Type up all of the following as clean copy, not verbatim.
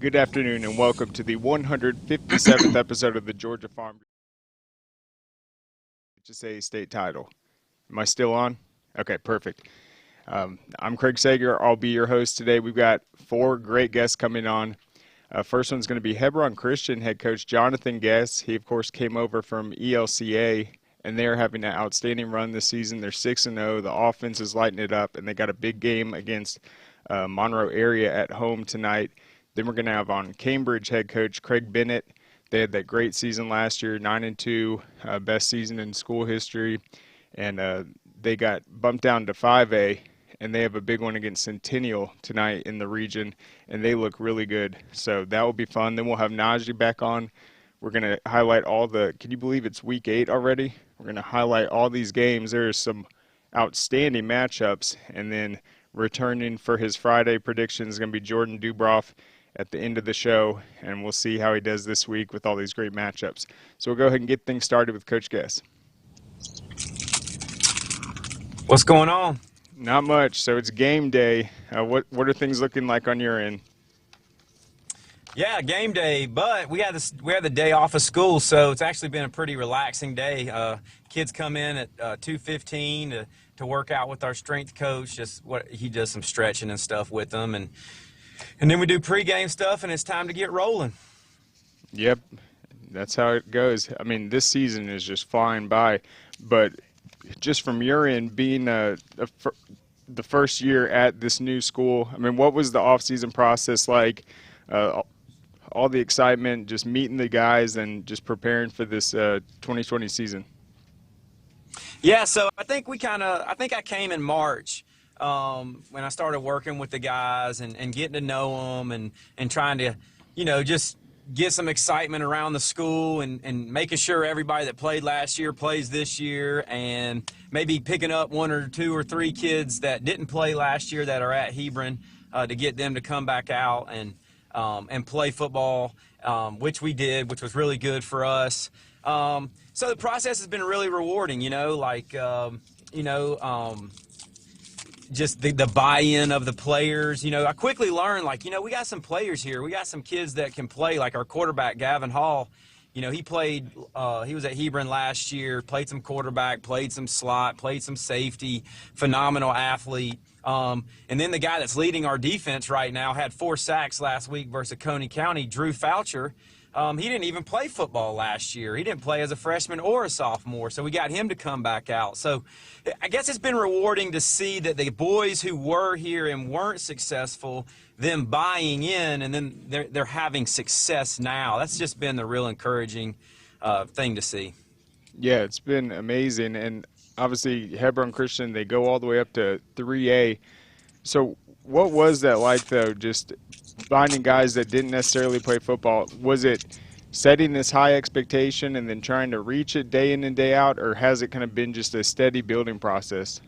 Good afternoon and welcome to the 157th episode of the Georgia Farm GHSA State Title. Am I still on? Okay, perfect. I'm Craig Sager. I'll be your host today. We've got four great guests coming on. First one's going to be Hebron Christian head coach Jonathan Gess. He, of course, came over from ELCA, and they're having an outstanding run this season. They're 6-0. The offense is lighting it up, and they got a big game against Monroe Area at home tonight. Then we're going to have on Cambridge head coach Craig Bennett. They had that great season last year, 9-2, best season in school history. And they got bumped down to 5A, and they have a big one against Centennial tonight in the region, and they look really good. So that will be fun. Then we'll have Najeh back on. We're going to highlight all the – can you believe it's week 8 already? We're going to highlight all these games. There are some outstanding matchups. And then returning for his Friday predictions is going to be Jordan Dubrof at the end of the show, and we'll see how he does this week with all these great matchups. So we'll go ahead and get things started with Coach Gess. What's going on? Not much. So it's game day. What are things looking like on your end? Yeah, game day, but we had the day off of school, so it's actually been a pretty relaxing day. Kids come in at 2:15 to work out with our strength coach. He does some stretching and stuff with them, and then we do pregame stuff, and it's time to get rolling. Yep, that's how it goes. I mean, this season is just flying by, but just from your end, being the first year at this new school, I mean, what was the off-season process like? All the excitement, just meeting the guys and just preparing for this 2020 season. Yeah, so I think I came in March. When I started working with the guys and getting to know them and trying to, just get some excitement around the school and making sure everybody that played last year plays this year, and maybe picking up 1 or 2 or 3 kids that didn't play last year that are at Hebron to get them to come back out and play football, which we did, which was really good for us. So the process has been really rewarding, just the buy-in of the players. I quickly learned, we got some players here. We got some kids that can play, like our quarterback, Gavin Hall. He played, he was at Hebron last year, played some quarterback, played some slot, played some safety, phenomenal athlete. And then the guy that's leading our defense right now had 4 sacks last week versus Oconee County, Drew Foucher. He didn't even play football last year. He didn't play as a freshman or a sophomore, so we got him to come back out. So I guess it's been rewarding to see that the boys who were here and weren't successful, them buying in, and then they're having success now. That's just been the real encouraging thing to see. Yeah, it's been amazing. And obviously Hebron Christian, they go all the way up to 3A. So what was that like, though, just finding guys that didn't necessarily play football? Was it setting this high expectation and then trying to reach it day in and day out, or has it kind of been just a steady building process?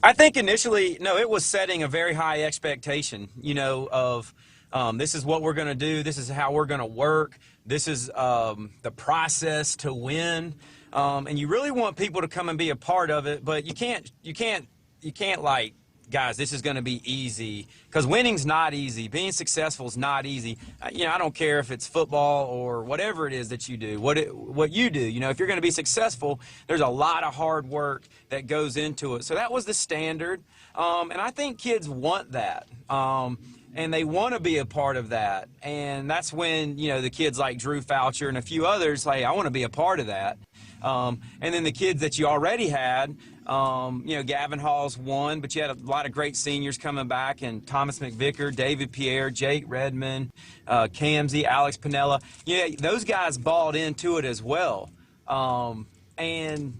I think initially, no, it was setting a very high expectation, of this is what we're going to do, this is how we're going to work, this is the process to win, and you really want people to come and be a part of it, but you can't like, guys, this is going to be easy, because winning's not easy. Being successful is not easy. I don't care if it's football or whatever it is that you do, what you do. If you're going to be successful, there's a lot of hard work that goes into it. So that was the standard, and I think kids want that, and they want to be a part of that. And that's when, the kids like Drew Foucher and a few others, hey, I want to be a part of that. And then the kids that you already had, Gavin Hall's one, but you had a lot of great seniors coming back, and Thomas McVicker, David Pierre, Jake Redmond, Camsey, Alex Pinella. Yeah, those guys bought into it as well. And,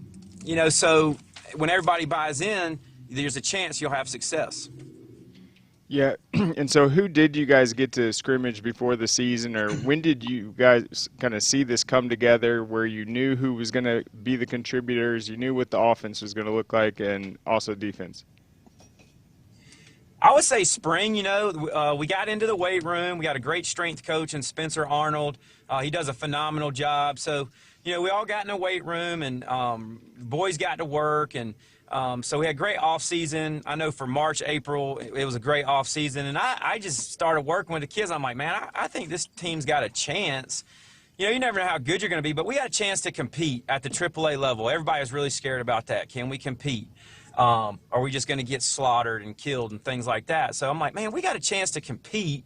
so when everybody buys in, there's a chance you'll have success. Yeah, and so who did you guys get to scrimmage before the season, or when did you guys kind of see this come together where you knew who was going to be the contributors, you knew what the offense was going to look like, and also defense? I would say spring. We got into the weight room. We got a great strength coach in Spencer Arnold. He does a phenomenal job. So, we all got in the weight room, and boys got to work, and So we had great off season. I know for March, April, it was a great off season. And I just started working with the kids. I'm like, man, I think this team's got a chance. You never know how good you're going to be, but we had a chance to compete at the AAA level. Everybody was really scared about that. Can we compete? Are we just going to get slaughtered and killed and things like that? So I'm like, man, we got a chance to compete.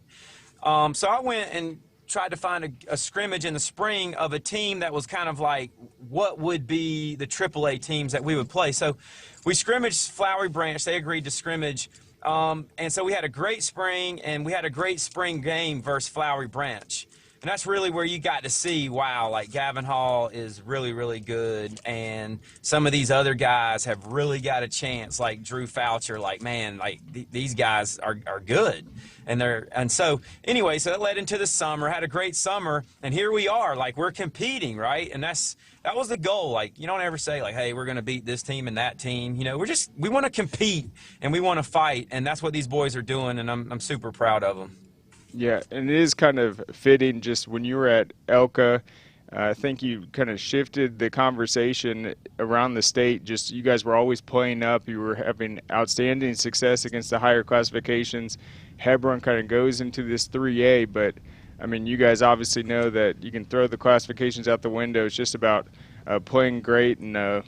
So I went and tried to find a scrimmage in the spring of a team that was kind of like what would be the AAA teams that we would play. So we scrimmaged Flowery Branch. They agreed to scrimmage. And so we had a great spring, and we had a great spring game versus Flowery Branch. And that's really where you got to see, wow, like Gavin Hall is really, really good. And some of these other guys have really got a chance, like Drew Foucher, like, man, like these guys are good. And so anyway, so that led into the summer, had a great summer. And here we are, like we're competing, right? And that was the goal. Like, you don't ever say like, hey, we're going to beat this team and that team. We want to compete and we want to fight. And that's what these boys are doing. And I'm super proud of them. Yeah, and it is kind of fitting just when you were at Elka, I think you kind of shifted the conversation around the state. Just you guys were always playing up. You were having outstanding success against the higher classifications. Hebron kind of goes into this 3A, but, I mean, you guys obviously know that you can throw the classifications out the window. It's just about playing great and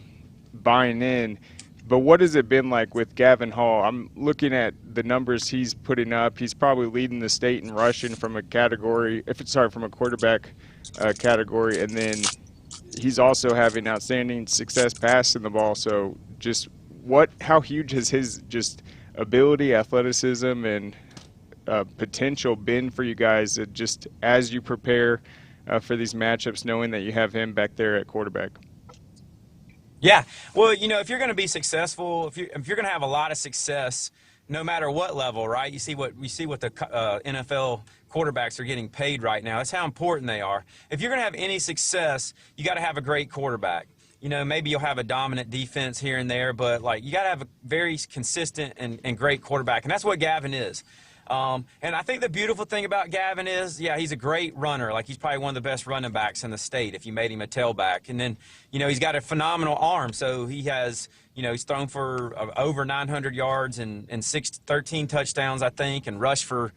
buying in. But what has it been like with Gavin Hall? I'm looking at the numbers he's putting up. He's probably leading the state in rushing from a quarterback category, and then he's also having outstanding success passing the ball. So just how huge has his just ability, athleticism, and potential been for you guys just as you prepare for these matchups, knowing that you have him back there at quarterback? Yeah, well, if you're going to be successful, if you're going to have a lot of success, no matter what level, right? You see what the NFL quarterbacks are getting paid right now. That's how important they are. If you're going to have any success, you got to have a great quarterback. Maybe you'll have a dominant defense here and there, but like you got to have a very consistent and great quarterback, and that's what Gavin is. And I think the beautiful thing about Gavin is, yeah, he's a great runner. Like he's probably one of the best running backs in the state if you made him a tailback. And then, he's got a phenomenal arm. So he has, he's thrown for over 900 yards and 13 touchdowns, I think, and rushed for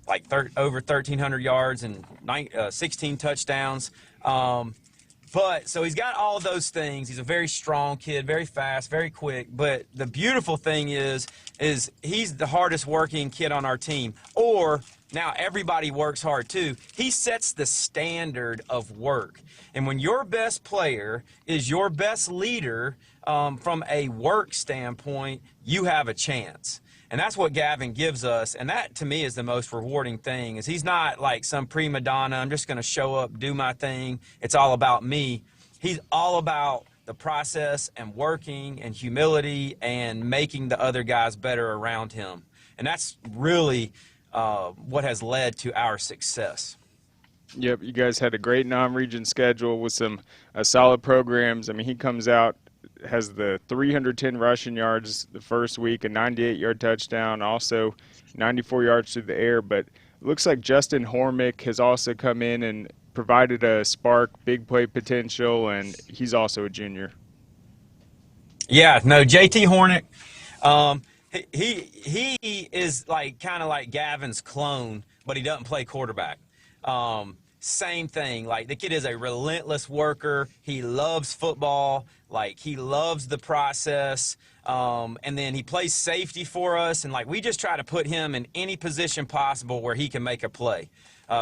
like over 1,300 yards and 16 touchdowns. So he's got all of those things. He's a very strong kid, very fast, very quick. But the beautiful thing is he's the hardest working kid on our team. Or now everybody works hard too. He sets the standard of work. And when your best player is your best leader from a work standpoint, you have a chance. And that's what Gavin gives us. And that, to me, is the most rewarding thing, is he's not like some prima donna, I'm just going to show up, do my thing, it's all about me. He's all about the process and working and humility and making the other guys better around him. And that's really what has led to our success. Yep, you guys had a great non-region schedule with some solid programs. I mean, he comes out, has the 310 rushing yards the first week, a 98-yard touchdown, also 94 yards through the air. But it looks like Justin Hormick has also come in and provided a spark, big play potential, and he's also a junior. Yeah, no, JT Hornick, he is like kind of like Gavin's clone, but he doesn't play quarterback. Same thing. Like the kid is a relentless worker. He loves football. Like he loves the process. And then he plays safety for us. And like we just try to put him in any position possible where he can make a play,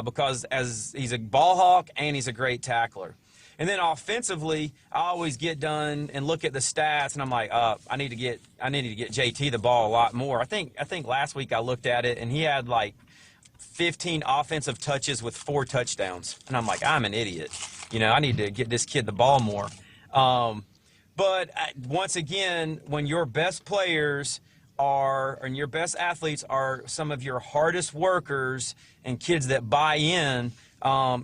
because as he's a ball hawk and he's a great tackler. And then offensively, I always get done and look at the stats, and I'm like, I need to get JT the ball a lot more. I think last week I looked at it, and he had like 15 offensive touches with 4 touchdowns. And I'm like, I'm an idiot. I need to get this kid the ball more. But once again, when your best players and your best athletes are some of your hardest workers and kids that buy in,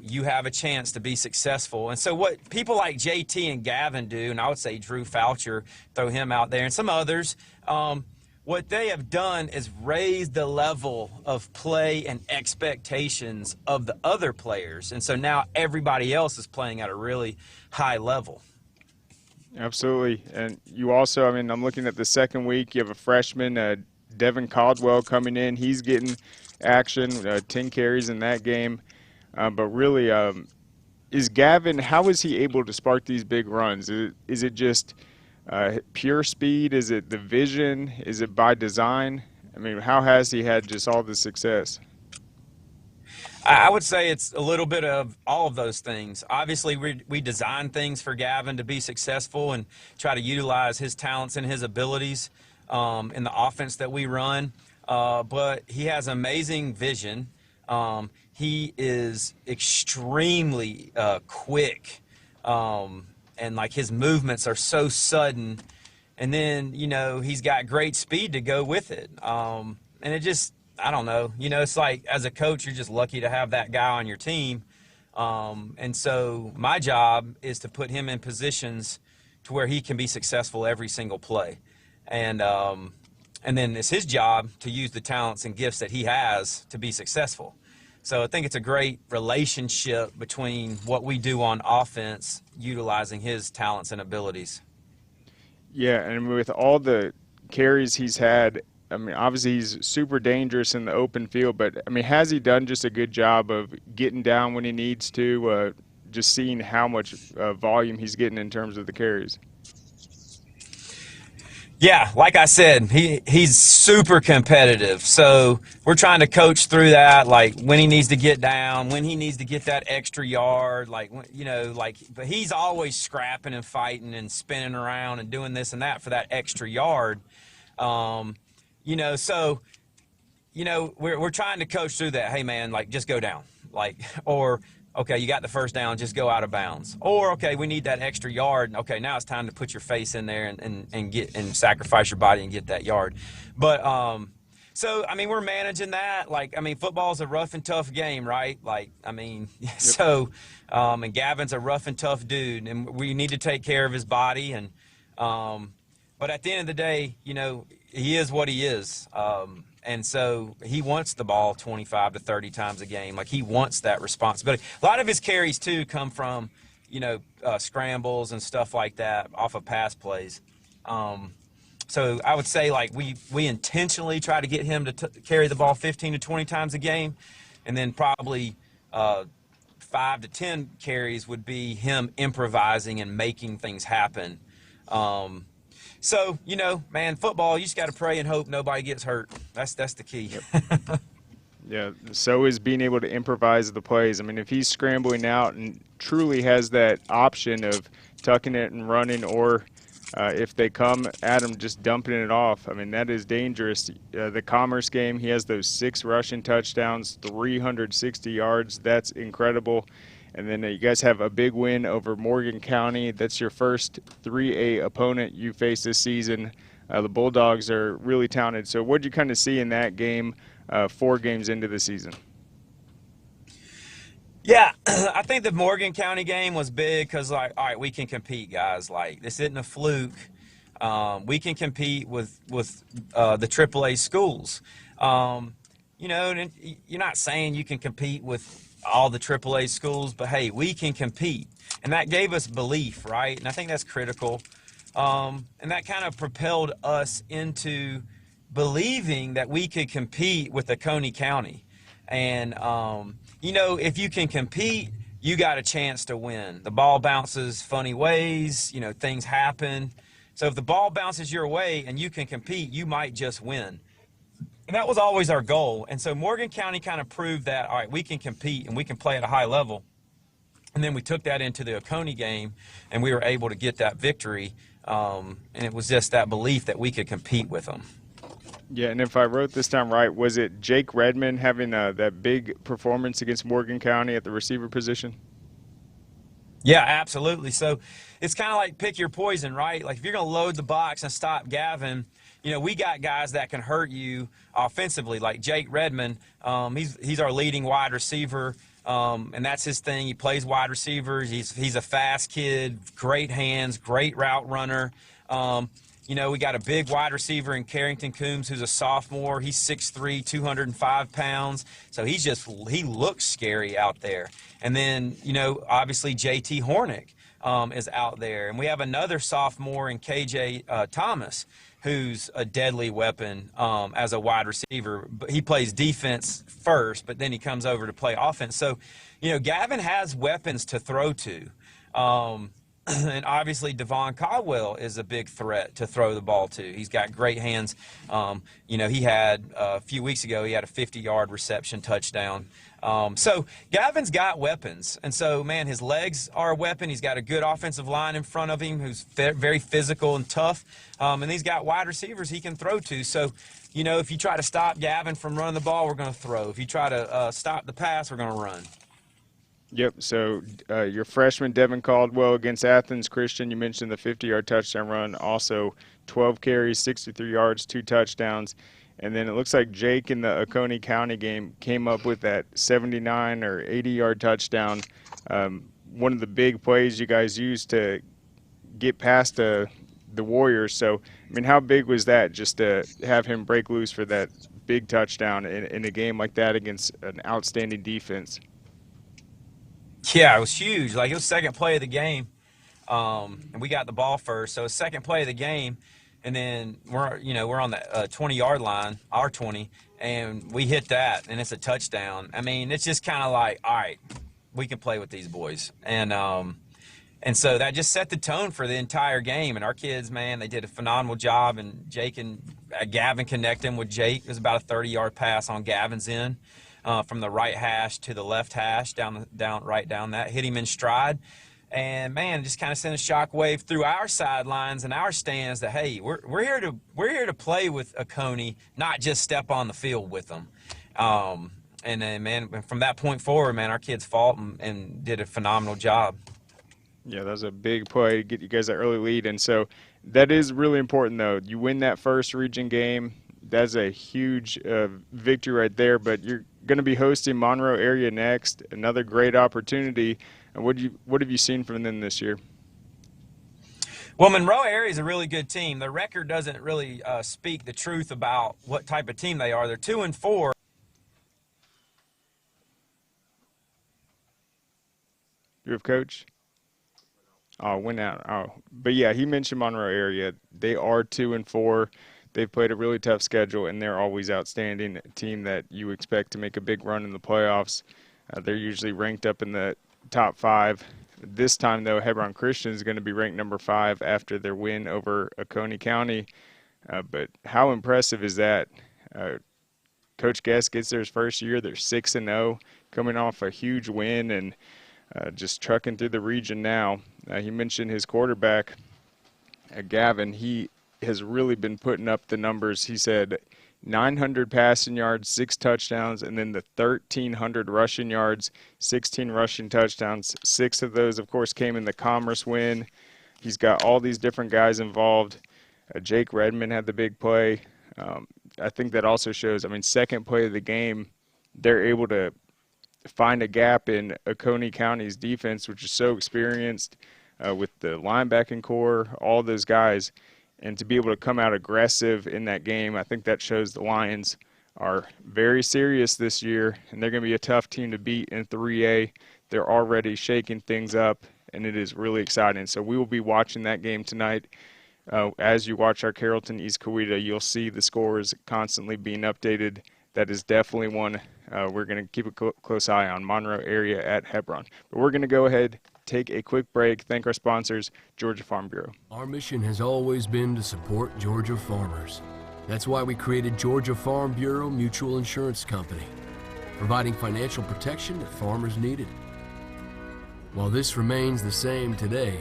you have a chance to be successful. And so what people like JT and Gavin do, and I would say Drew Foucher, throw him out there, and some others, what they have done is raise the level of play and expectations of the other players. And so now everybody else is playing at a really high level. Absolutely. And you also, I mean, I'm looking at the second week. You have a freshman, Devin Caldwell, coming in. He's getting action, 10 carries in that game. But really, is Gavin, how is he able to spark these big runs? Is it just pure speed? Is it the vision? Is it by design? I mean, how has he had just all the success? I would say it's a little bit of all of those things. Obviously, we design things for Gavin to be successful and try to utilize his talents and his abilities in the offense that we run. But he has amazing vision. He is extremely quick, and like his movements are so sudden. And then, he's got great speed to go with it. And it just, I don't know. It's like as a coach, you're just lucky to have that guy on your team. And so my job is to put him in positions to where he can be successful every single play. And then it's his job to use the talents and gifts that he has to be successful. So I think it's a great relationship between what we do on offense, utilizing his talents and abilities. Yeah, and with all the carries he's had, I mean, obviously he's super dangerous in the open field, but I mean, has he done just a good job of getting down when he needs to, just seeing how much volume he's getting in terms of the carries? Yeah, like I said, he's super competitive. So we're trying to coach through that, like when he needs to get down, when he needs to get that extra yard, but he's always scrapping and fighting and spinning around and doing this and that for that extra yard. We're trying to coach through that. Hey man, like just go down, or okay, you got the first down, just go out of bounds. Or, okay, we need that extra yard. Okay, now it's time to put your face in there and sacrifice your body and get that yard. But, we're managing that. Football's a rough and tough game, right? Yep. And Gavin's a rough and tough dude, and we need to take care of his body. But at the end of the day, he is what he is. And so he wants the ball 25 to 30 times a game. Like, he wants that responsibility. A lot of his carries, too, come from, scrambles and stuff like that off of pass plays. So I would say, we intentionally try to get him to carry the ball 15 to 20 times a game. And then probably 5 to 10 carries would be him improvising and making things happen. So, man, football, you just got to pray and hope nobody gets hurt. That's the key. Yep. Yeah, so is being able to improvise the plays. I mean, if he's scrambling out and truly has that option of tucking it and running, or if they come at him just dumping it off, I mean, that is dangerous. The Commerce game, he has those 6 rushing touchdowns, 360 yards. That's incredible. And then you guys have a big win over Morgan County. That's your first 3A opponent you face this season. The Bulldogs are really talented. So what did you kind of see in that game 4 games into the season? Yeah, I think the Morgan County game was big because, all right, we can compete, guys. This isn't a fluke. We can compete with the AAA schools. And you're not saying you can compete with all the AAA schools, but hey, we can compete. And that gave us belief, right? And I think that's critical. And that kind of propelled us into believing that we could compete with Oconee County. And, if you can compete, you got a chance to win. The ball bounces funny ways, things happen. So if the ball bounces your way and you can compete, you might just win. And that was always our goal. And so Morgan County kind of proved that, all right, we can compete and we can play at a high level. And then we took that into the Oconee game, and we were able to get that victory. And it was just that belief that we could compete with them. Yeah, and if I wrote this down right, was it Jake Redmond having that big performance against Morgan County at the receiver position? Yeah, absolutely. So it's kind of like pick your poison, right? Like if you're going to load the box and stop Gavin, we got guys that can hurt you offensively, like Jake Redmond. He's our leading wide receiver, and that's his thing. He plays wide receivers. He's a fast kid, great hands, great route runner. We got a big wide receiver in Carrington Coombs, who's a sophomore. He's 6'3", 205 pounds. So he looks scary out there. And then, obviously J.T. Hornick. is out there. And we have another sophomore in KJ Thomas, who's a deadly weapon as a wide receiver. But he plays defense first, but then he comes over to play offense. So, Gavin has weapons to throw to. And obviously Devon Caldwell is a big threat to throw the ball to. He's got great hands. He had a few weeks ago, he had a 50-yard reception touchdown. So Gavin's got weapons. And so, man, his legs are a weapon. He's got a good offensive line in front of him who's very physical and tough. And he's got wide receivers he can throw to. So, if you try to stop Gavin from running the ball, we're going to throw. If you try to stop the pass, we're going to run. Yep, so your freshman Devin Caldwell against Athens Christian, you mentioned the 50-yard touchdown run, also 12 carries, 63 yards, 2 touchdowns. And then it looks like Jake in the Oconee County game came up with that 79 or 80-yard touchdown. One of the big plays you guys used to get past the Warriors. So, how big was that just to have him break loose for that big touchdown in a game like that against an outstanding defense? Yeah, it was huge. It was second play of the game, and we got the ball first. So, second play of the game, and then we're on the 20-yard line, our 20, and we hit that, and it's a touchdown. It's just kind of like, all right, we can play with these boys, and so that just set the tone for the entire game. And our kids, man, they did a phenomenal job. And Jake and Gavin connecting with Jake. It was about a 30-yard pass on Gavin's end. From the right hash to the left hash, right down that, hit him in stride, and man, just kind of sent a shockwave through our sidelines and our stands that hey, we're here to play with Oconee, not just step on the field with them. And then man, from that point forward, man, our kids fought and did a phenomenal job. Yeah, that was a big play to get you guys that early lead, and so that is really important though. You win that first region game. That's a huge victory right there, but you're going to be hosting Monroe Area next. Another great opportunity. And what have you seen from them this year? Well, Monroe Area is a really good team. Their record doesn't really speak the truth about what type of team they are. They're 2-4. You have coach? Oh, went out. Oh, but yeah, he mentioned Monroe Area. They are 2-4. They've played a really tough schedule, and they're always outstanding. A team that you expect to make a big run in the playoffs. They're usually ranked up in the top 5. This time, though, Hebron Christian is going to be ranked number 5 after their win over Oconee County. But how impressive is that? Coach Gess gets their first year. They're 6-0, coming off a huge win and just trucking through the region now. He mentioned his quarterback, Gavin. He has really been putting up the numbers. He said 900 passing yards, 6 touchdowns, and then the 1,300 rushing yards, 16 rushing touchdowns. 6 of those, of course, came in the Commerce win. He's got all these different guys involved. Jake Redmond had the big play. I think that also shows, second play of the game, they're able to find a gap in Oconee County's defense, which is so experienced with the linebacking core, all those guys. And to be able to come out aggressive in that game, I think that shows the Lions are very serious this year, and they're going to be a tough team to beat in 3A. They're already shaking things up, and it is really exciting. So we will be watching that game tonight. As you watch our Carrollton East Coweta, you'll see the scores constantly being updated. That is definitely one we're going to keep a close eye on, Monroe Area at Hebron. But we're going to go ahead, take a quick break, thank our sponsors, Georgia Farm Bureau. Our mission has always been to support Georgia farmers. That's why we created Georgia Farm Bureau Mutual Insurance Company, providing financial protection that farmers needed. While this remains the same today,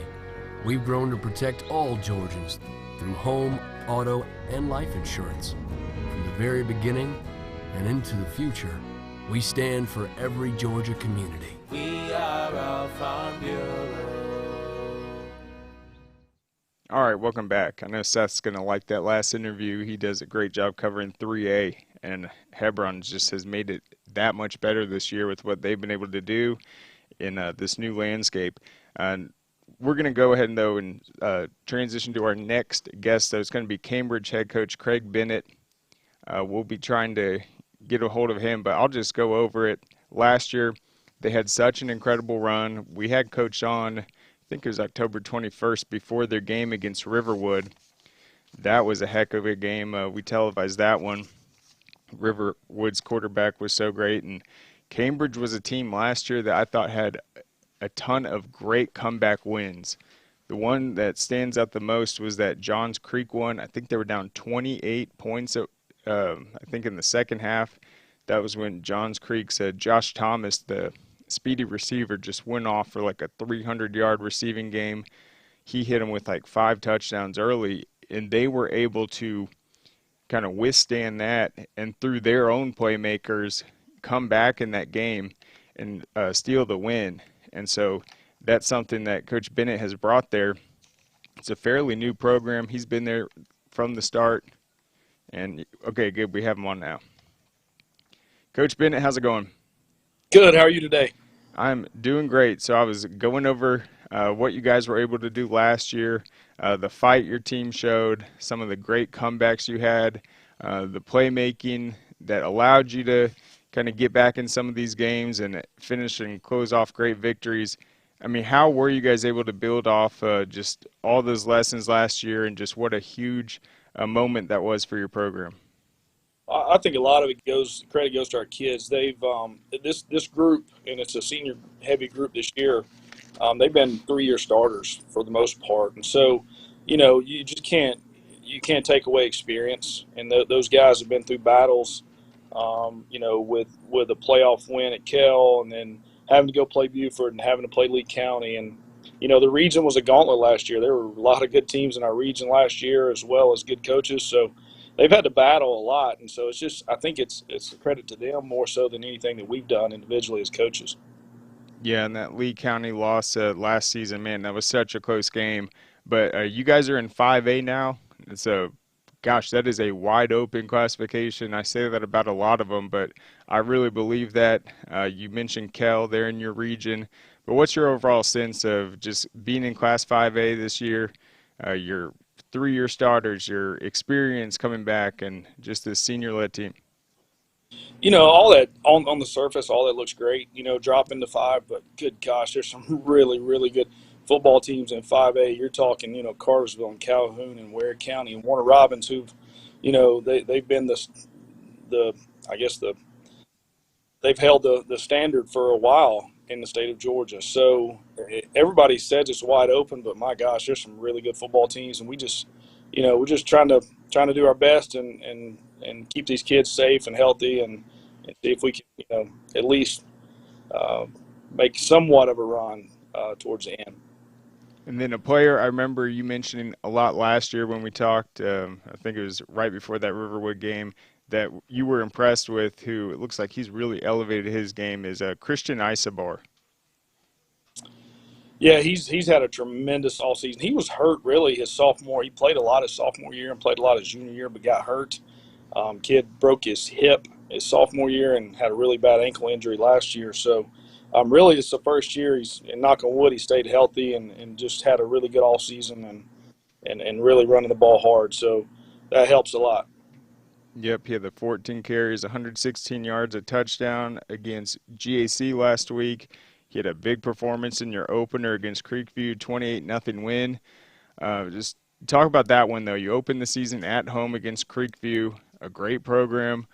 we've grown to protect all Georgians through home, auto, and life insurance. From the very beginning and into the future, we stand for every Georgia community. We are our Farm Bureau. All right, welcome back. I know Seth's going to like that last interview. He does a great job covering 3A, and Hebron just has made it that much better this year with what they've been able to do in this new landscape. And we're going to go ahead, though, and transition to our next guest. So it's going to be Cambridge head coach Craig Bennett. We'll be trying to get a hold of him, but I'll just go over it. Last year, they had such an incredible run. We had Coach on think it was October 21st, before their game against Riverwood. That was a heck of a game. We televised that one. Riverwood's quarterback was so great, and Cambridge was a team last year that I thought had a ton of great comeback wins. The one that stands out the most was that Johns Creek one. I think they were down 28 points, I think in the second half. That was when Johns Creek said Josh Thomas, the speedy receiver, just went off for like a 300-yard receiving game. He hit him with like 5 touchdowns early, and they were able to kind of withstand that and through their own playmakers come back in that game and steal the win. And so that's something that Coach Bennett has brought there. It's a fairly new program. He's been there from the start. And, okay, good. We have him on now. Coach Bennett, how's it going? Good. How are you today? I'm doing great. So I was going over what you guys were able to do last year, the fight your team showed, some of the great comebacks you had, the playmaking that allowed you to kind of get back in some of these games and finish and close off great victories. I mean, how were you guys able to build off just all those lessons last year, and just what a huge moment that was for your program? I think a lot of credit goes to our kids. They've this group, and it's a senior heavy group this year. They've been 3-year starters for the most part, and so you just can't take away experience. And those guys have been through battles, with a playoff win at Kell, and then having to go play Buford and having to play Lee County. And the region was a gauntlet last year. There were a lot of good teams in our region last year, as well as good coaches. So they've had to battle a lot, and so I think it's a credit to them more so than anything that we've done individually as coaches. Yeah, and that Lee County loss last season, man, that was such a close game. But you guys are in 5A now. So, gosh, that is a wide open classification. I say that about a lot of them, but I really believe that. You mentioned Kell there in your region. But what's your overall sense of just being in Class 5A this year, your 3-year starters, your experience coming back, and just this senior-led team? All that on the surface, all that looks great, drop into 5, but good gosh, there's some really, really good football teams in 5A. You're talking, Cartersville and Calhoun and Ware County and Warner Robins, who've, they've been they've held the standard for a while in the state of Georgia. So everybody says it's wide open, but my gosh, there's some really good football teams, and we're just trying to do our best and keep these kids safe and healthy, and see if we can, at least make somewhat of a run towards the end. And then a player I remember you mentioning a lot last year when we talked, I think it was right before that Riverwood game, that you were impressed with, who it looks like he's really elevated his game, is Christian Isobar. Yeah, he's had a tremendous all season. He was hurt really his sophomore. He played a lot his sophomore year and played a lot his junior year, but got hurt. Kid broke his hip his sophomore year and had a really bad ankle injury last year. So really it's the first year he's, and knock on wood, he stayed healthy and just had a really good all season and really running the ball hard. So that helps a lot. Yep, he had the 14 carries, 116 yards, a touchdown against GAC last week. He had a big performance in your opener against Creekview, 28-0 win. Just talk about that one, though. You opened the season at home against Creekview, a great program,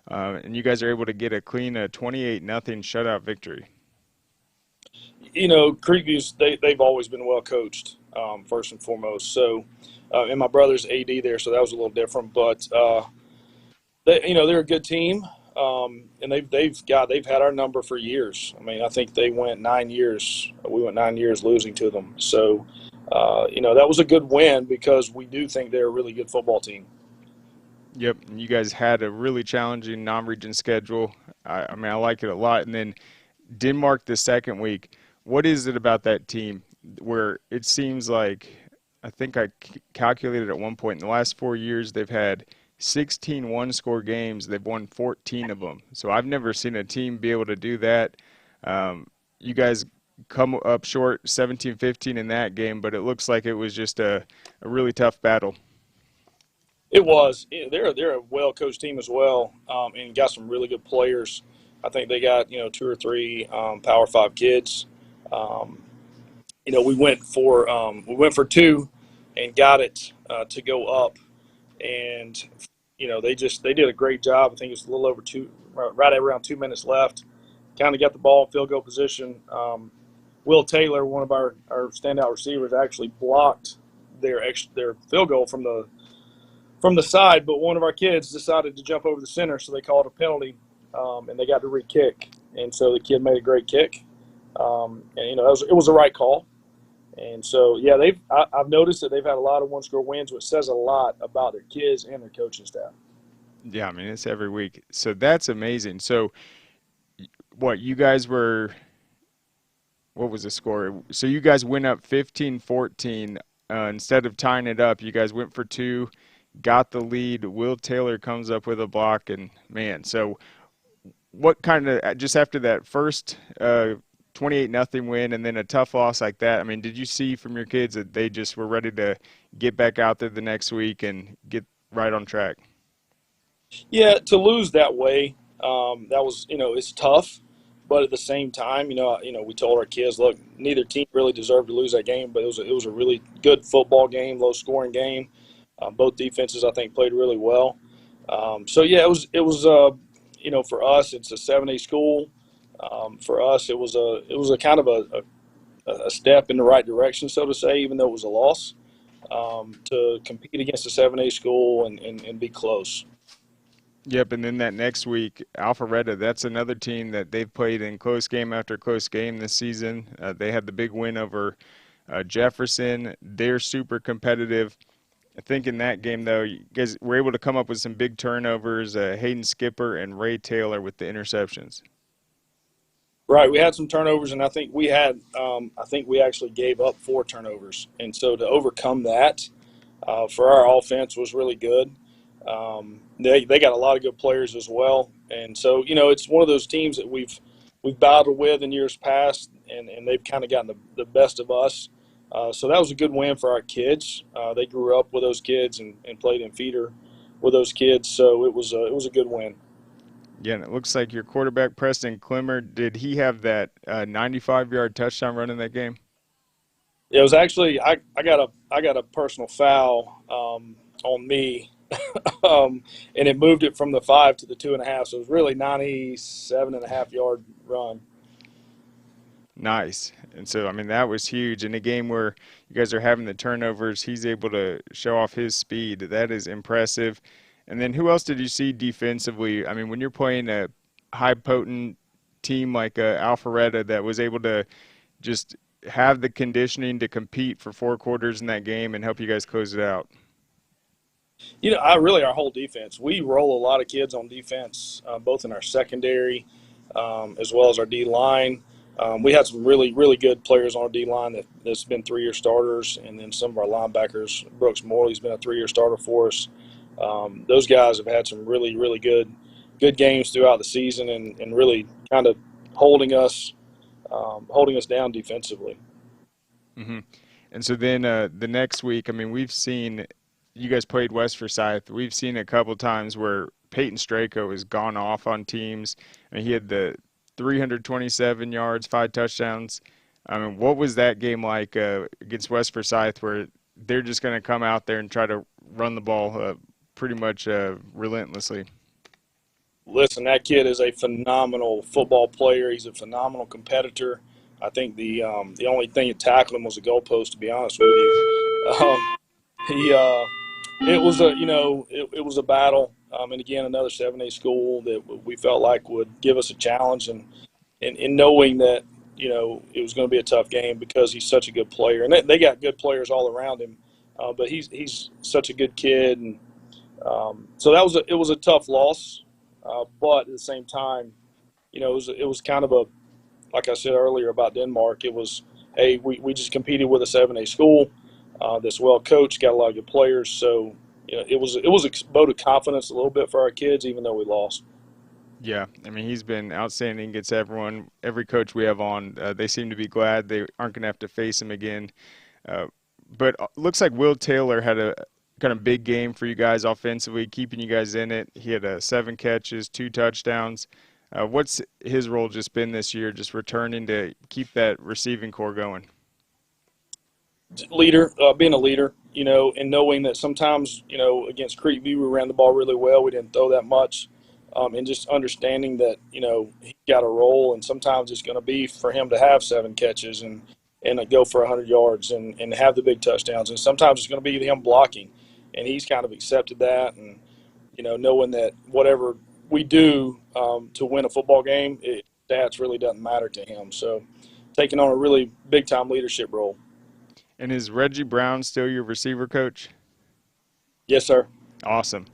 and you guys are able to get a clean 28-0 shutout victory. Creekview's, they've always been well coached, first and foremost. So, and my brother's AD there, so that was a little different. But they're a good team, and they've had our number for years. I mean, I think they went 9 years. We went 9 years losing to them. So, that was a good win because we do think they're a really good football team. Yep, and you guys had a really challenging non-region schedule. I mean, I like it a lot. And then Denmark the second week. What is it about that team where it seems like, I think I calculated at one point, in the last 4 years they've had 16 one-score games. They've won 14 of them. So I've never seen a team be able to do that. You guys come up short 17-15 in that game, but it looks like it was just a really tough battle. It was. They're a well-coached team as well, and got some really good players. I think they got 2 or 3 Power 5 kids. we went for two, and got it to go up, and they did a great job. I think it was a little over right around 2 minutes left. Kind of got the ball in field goal position. Will Taylor, one of our standout receivers, actually blocked their field goal from the side, but one of our kids decided to jump over the center, so they called a penalty, and they got to re-kick. And so the kid made a great kick, and it was the right call. And so yeah, I've noticed that they've had a lot of one-score wins, which says a lot about their kids and their coaching staff. Yeah, I mean, it's every week. So that's amazing. So what you guys were what was the score? So you guys went up 15-14. Instead of tying it up, you guys went for two, got the lead. Will Taylor comes up with a block, and man, so what kind of just after that first 28-0 win and then a tough loss like that? I mean, did you see from your kids that they just were ready to get back out there the next week and get right on track? Yeah, to lose that way, that was it's tough. But at the same time, we told our kids, look, neither team really deserved to lose that game, but it was a really good football game, low scoring game. Both defenses, I think, played really well. So yeah, it was for us, it's a 7A school. For us, it was a kind of a step in the right direction, so to say, even though it was a loss, to compete against a 7A school and be close. Yep, and then that next week, Alpharetta, that's another team that they've played in close game after close game this season. They had the big win over Jefferson. They're super competitive. I think in that game, though, you guys were able to come up with some big turnovers, Hayden Skipper and Ray Taylor with the interceptions. Right, we had some turnovers, and I think we actually gave up 4 turnovers. And so to overcome that for our offense was really good. They got a lot of good players as well, and so it's one of those teams that we've battled with in years past, and they've kind of gotten the best of us. So that was a good win for our kids. They grew up with those kids and played in feeder with those kids, so it was a good win. Yeah, and it looks like your quarterback Preston Clemmer, did he have that 95-yard touchdown run in that game? It was actually I got a personal foul on me. And it moved it from the 5 to the 2.5, so it was really 97.5-yard run. Nice. And so, I mean, that was huge. In a game where you guys are having the turnovers, he's able to show off his speed. That is impressive. And then who else did you see defensively? I mean, when you're playing a high potent team like Alpharetta that was able to just have the conditioning to compete for 4 quarters in that game and help you guys close it out. Our whole defense, we roll a lot of kids on defense, both in our secondary as well as our D-line. We had some really, really good players on our D-line that's been 3-year starters, and then some of our linebackers. Brooks Morley's been a 3-year starter for us. Those guys have had some really, really good games throughout the season and really kind of holding us down defensively. Mm-hmm. And so then the next week, I mean, we've seen – you guys played West Forsyth. We've seen a couple times where Peyton Strako has gone off on teams. I mean, he had the 327 yards, 5 touchdowns. I mean, what was that game like against West Forsyth where they're just going to come out there and try to run the ball pretty much relentlessly? Listen, that kid is a phenomenal football player. He's a phenomenal competitor. I think the only thing that tackled him was a goalpost, to be honest with you. It was a battle, and again, another 7A school that we felt like would give us a challenge, and knowing that it was going to be a tough game because he's such a good player, and they got good players all around him, but he's such a good kid, and so it was a tough loss, but at the same time, it was kind of like I said earlier about Denmark, it was, hey, we just competed with a 7A school. That's well coached, got a lot of good players. So, it was a vote of confidence a little bit for our kids, even though we lost. Yeah, I mean, he's been outstanding. Gets every coach we have on, they seem to be glad they aren't going to have to face him again. But looks like Will Taylor had a kind of big game for you guys offensively, keeping you guys in it. He had 7 catches, 2 touchdowns. What's his role just been this year, just returning to keep that receiving core going? Leader, being a leader, and knowing that sometimes, against Creekview, we ran the ball really well. We didn't throw that much. And just understanding that, he got a role, and sometimes it's going to be for him to have 7 catches and go for 100 yards and have the big touchdowns. And sometimes it's going to be him blocking. And he's kind of accepted that. And, knowing that whatever we do to win a football game, stats really doesn't matter to him. So taking on a really big-time leadership role. And is Reggie Brown still your receiver coach? Yes, sir. Awesome.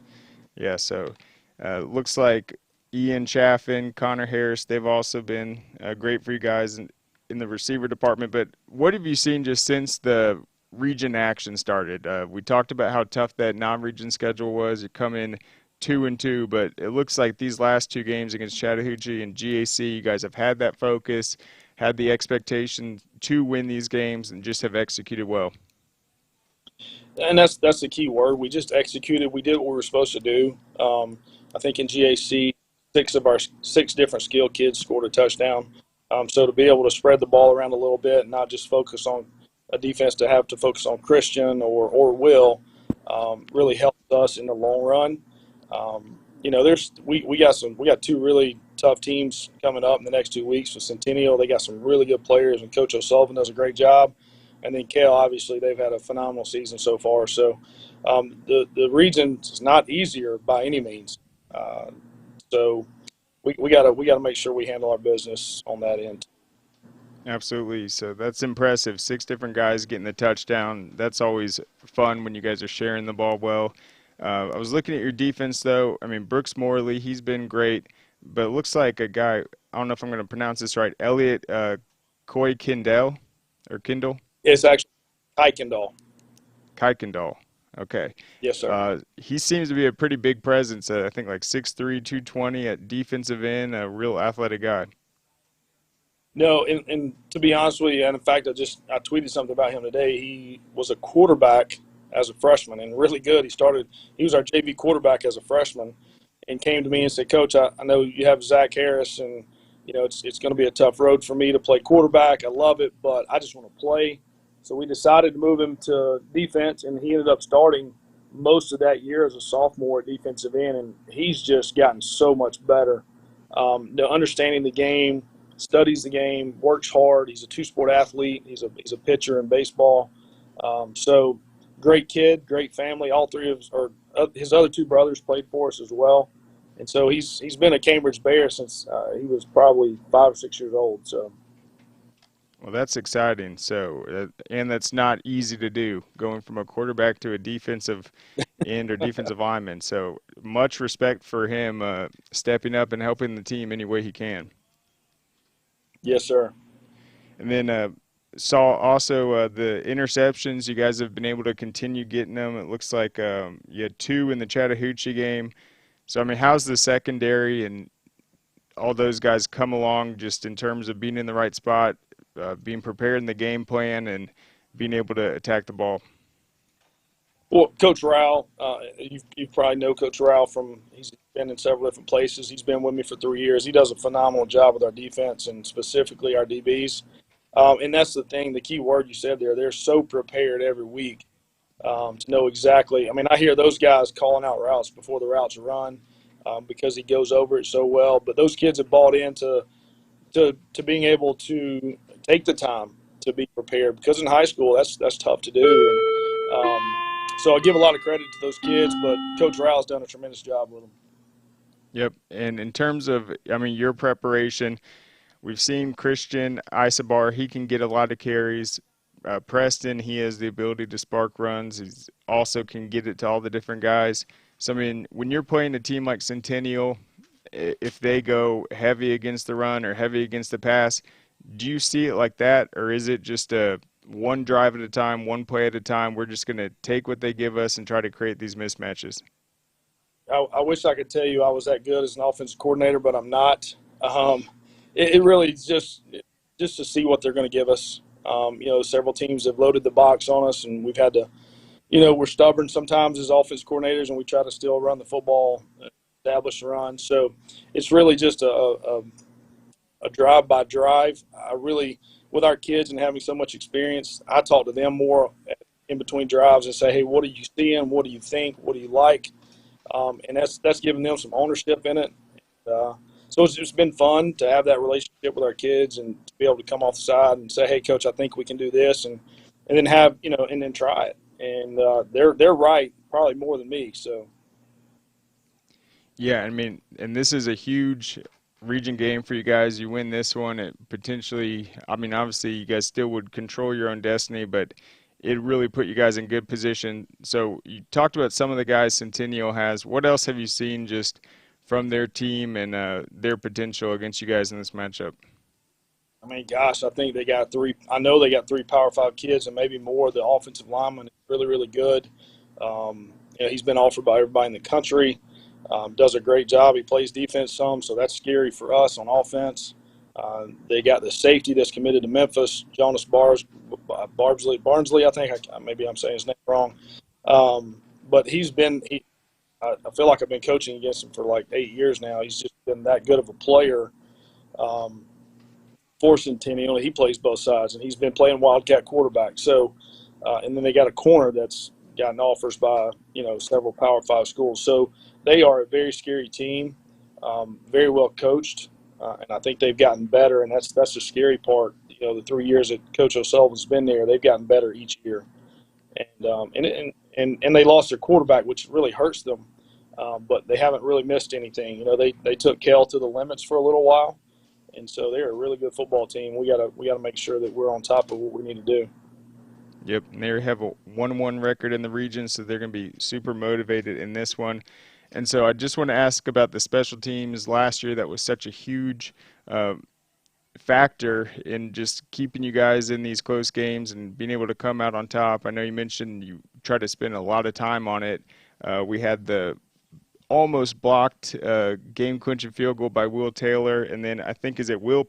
Yeah, so looks like Ian Chaffin, Connor Harris, they've also been great for you guys in the receiver department. But what have you seen just since the region action started? We talked about how tough that non-region schedule was. You come in 2-2, but it looks like these last 2 games against Chattahoochee and GAC, you guys have had that focus, had the expectation to win these games, and just have executed well. And that's the key word. We just executed. We did what we were supposed to do. I think in GAC, 6 of our 6 different skill kids scored a touchdown. So to be able to spread the ball around a little bit and not just focus on a defense to have to focus on Christian or Will really helped us in the long run. We got 2 really tough teams coming up in the next 2 weeks with Centennial. They got some really good players, and Coach O'Sullivan does a great job. And then Cal, obviously, they've had a phenomenal season so far. So the region is not easier by any means. So we gotta make sure we handle our business on that end. Absolutely. So that's impressive. 6 different guys getting the touchdown. That's always fun when you guys are sharing the ball well. I was looking at your defense, though. I mean, Brooks Morley, he's been great, but it looks like a guy, I don't know if I'm going to pronounce this right, Elliot Coy Kindle, or Kindle? It's actually Kuykendall. Kuykendall. Okay. Yes, sir. He seems to be a pretty big presence. I think like 6'3", 220 at defensive end, a real athletic guy. No, and to be honest with you, and in fact, I tweeted something about him today. He was a quarterback as a freshman and really good. He was our JV quarterback as a freshman and came to me and said, Coach, I know you have Zach Harris, and, it's going to be a tough road for me to play quarterback. I love it, but I just want to play. So we decided to move him to defense, and he ended up starting most of that year as a sophomore at defensive end, and he's just gotten so much better. Understanding the game, studies the game, works hard. He's a 2-sport athlete. He's a pitcher in baseball. So great kid, great family. All 3 of his other 2 brothers played for us as well. And so he's been a Cambridge Bear since he was probably 5 or 6 years old. So. Well, that's exciting. So, and that's not easy to do, going from a quarterback to a defensive end or defensive lineman. So, much respect for him stepping up and helping the team any way he can. Yes, sir. And then saw also the interceptions. You guys have been able to continue getting them. It looks like you had 2 in the Chattahoochee game. So, I mean, how's the secondary and all those guys come along just in terms of being in the right spot, being prepared in the game plan, and being able to attack the ball? Well, Coach Rowell, you probably know Coach Rowell he's been in several different places. He's been with me for 3 years. He does a phenomenal job with our defense and specifically our DBs. And that's the thing, the key word you said there. They're so prepared every week to know exactly. I mean, I hear those guys calling out routes before the routes are run because he goes over it so well. But those kids have bought into being able to take the time to be prepared, because in high school that's tough to do. So I give a lot of credit to those kids, but Coach Rowell's done a tremendous job with them. Yep. And in terms of, I mean, your preparation, we've seen Christian Isabar. He can get a lot of carries. Preston, he has the ability to spark runs. He also can get it to all the different guys. So, I mean, when you're playing a team like Centennial, if they go heavy against the run or heavy against the pass, do you see it like that, or is it just one drive at a time, one play at a time? We're just going to take what they give us and try to create these mismatches. I wish I could tell you I was that good as an offensive coordinator, but I'm not. It really is just to see what they're going to give us. Several teams have loaded the box on us, and we've had to, we're stubborn sometimes as offensive coordinators, and we try to still run the football, establish a run. So it's really just a drive by drive. with our kids and having so much experience, I talk to them more in between drives and say, hey, what are you seeing? What do you think? What do you like? And that's giving them some ownership in it. So it's just been fun to have that relationship with our kids and to be able to come off the side and say, hey, coach, I think we can do this, and then have, and then try it. And they're right probably more than me. So. Yeah, I mean, and this is a huge region game for you guys. You win this one, it potentially, I mean, obviously you guys still would control your own destiny, but it really put you guys in good position. So you talked about some of the guys Centennial has. What else have you seen just from their team and their potential against you guys in this matchup? I mean, gosh, I think they got three. I know they got 3 Power 5 kids and maybe more. The offensive lineman is really, really good. He's been offered by everybody in the country. Does a great job. He plays defense some, so that's scary for us on offense. They got the safety that's committed to Memphis, Jonas Barnsley. I think maybe I'm saying his name wrong, but I feel like I've been coaching against him for like 8 years now. He's just been that good of a player for Centennial. He plays both sides, and he's been playing Wildcat quarterback. So, and then they got a corner that's gotten offers by several Power 5 schools. So they are a very scary team, very well coached, and I think they've gotten better. And that's the scary part. The 3 years that Coach O'Sullivan's been there, they've gotten better each year. And they lost their quarterback, which really hurts them. But they haven't really missed anything. They took Kel to the limits for a little while, and so they're a really good football team. We gotta make sure that we're on top of what we need to do. Yep, and they have a 1-1 record in the region, so they're going to be super motivated in this one. And so I just want to ask about the special teams last year. That was such a huge factor in just keeping you guys in these close games and being able to come out on top. I know you mentioned you try to spend a lot of time on it. We had the almost blocked game-clinching field goal by Will Taylor, and then I think, is it Will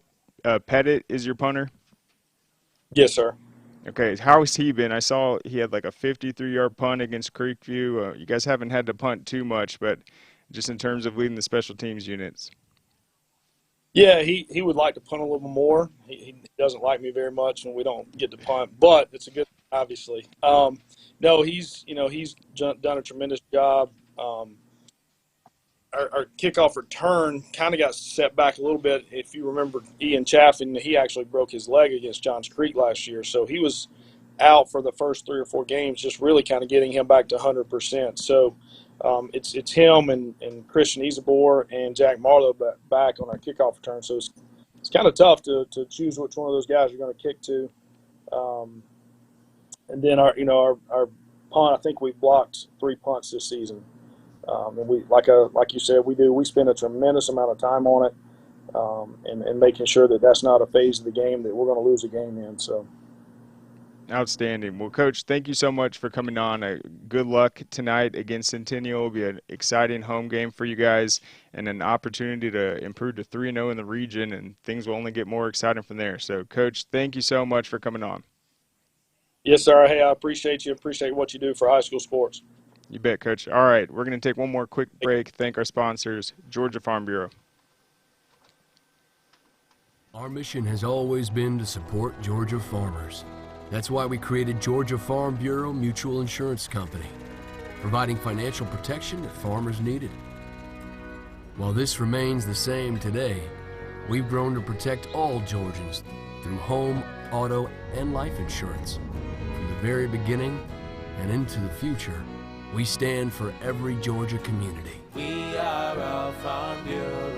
Pettit is your punter? Yes, sir. Okay, how has he been? I saw he had like a 53-yard punt against Creekview. You guys haven't had to punt too much, but just in terms of leading the special teams units. Yeah, he would like to punt a little more. He doesn't like me very much, and we don't get to punt, but it's a good thing, obviously. No, he's done a tremendous job. Our kickoff return kind of got set back a little bit. If you remember, Ian Chaffin, he actually broke his leg against Johns Creek last year, so he was out for the first 3 or 4 games, just really kind of getting him back to 100%. So it's him and Christian Isabor and Jack Marlowe back on our kickoff return. So it's kind of tough to choose which one of those guys you're going to kick to. And then our punt, I think we blocked 3 punts this season. And we, like you said, we spend a tremendous amount of time on it, and making sure that that's not a phase of the game that we're going to lose a game in. So. Outstanding. Well, Coach, thank you so much for coming on. Good luck tonight against Centennial. It'll be an exciting home game for you guys and an opportunity to improve to 3-0 in the region, and things will only get more exciting from there. So, Coach, thank you so much for coming on. Yes, sir. Hey, I appreciate you. Appreciate what you do for high school sports. You bet, Coach. All right, we're going to take one more quick break. Thank our sponsors, Georgia Farm Bureau. Our mission has always been to support Georgia farmers. That's why we created Georgia Farm Bureau Mutual Insurance Company, providing financial protection that farmers needed. While this remains the same today, we've grown to protect all Georgians through home, auto, and life insurance. From the very beginning and into the future, we stand for every Georgia community. We are our Farm Bureau.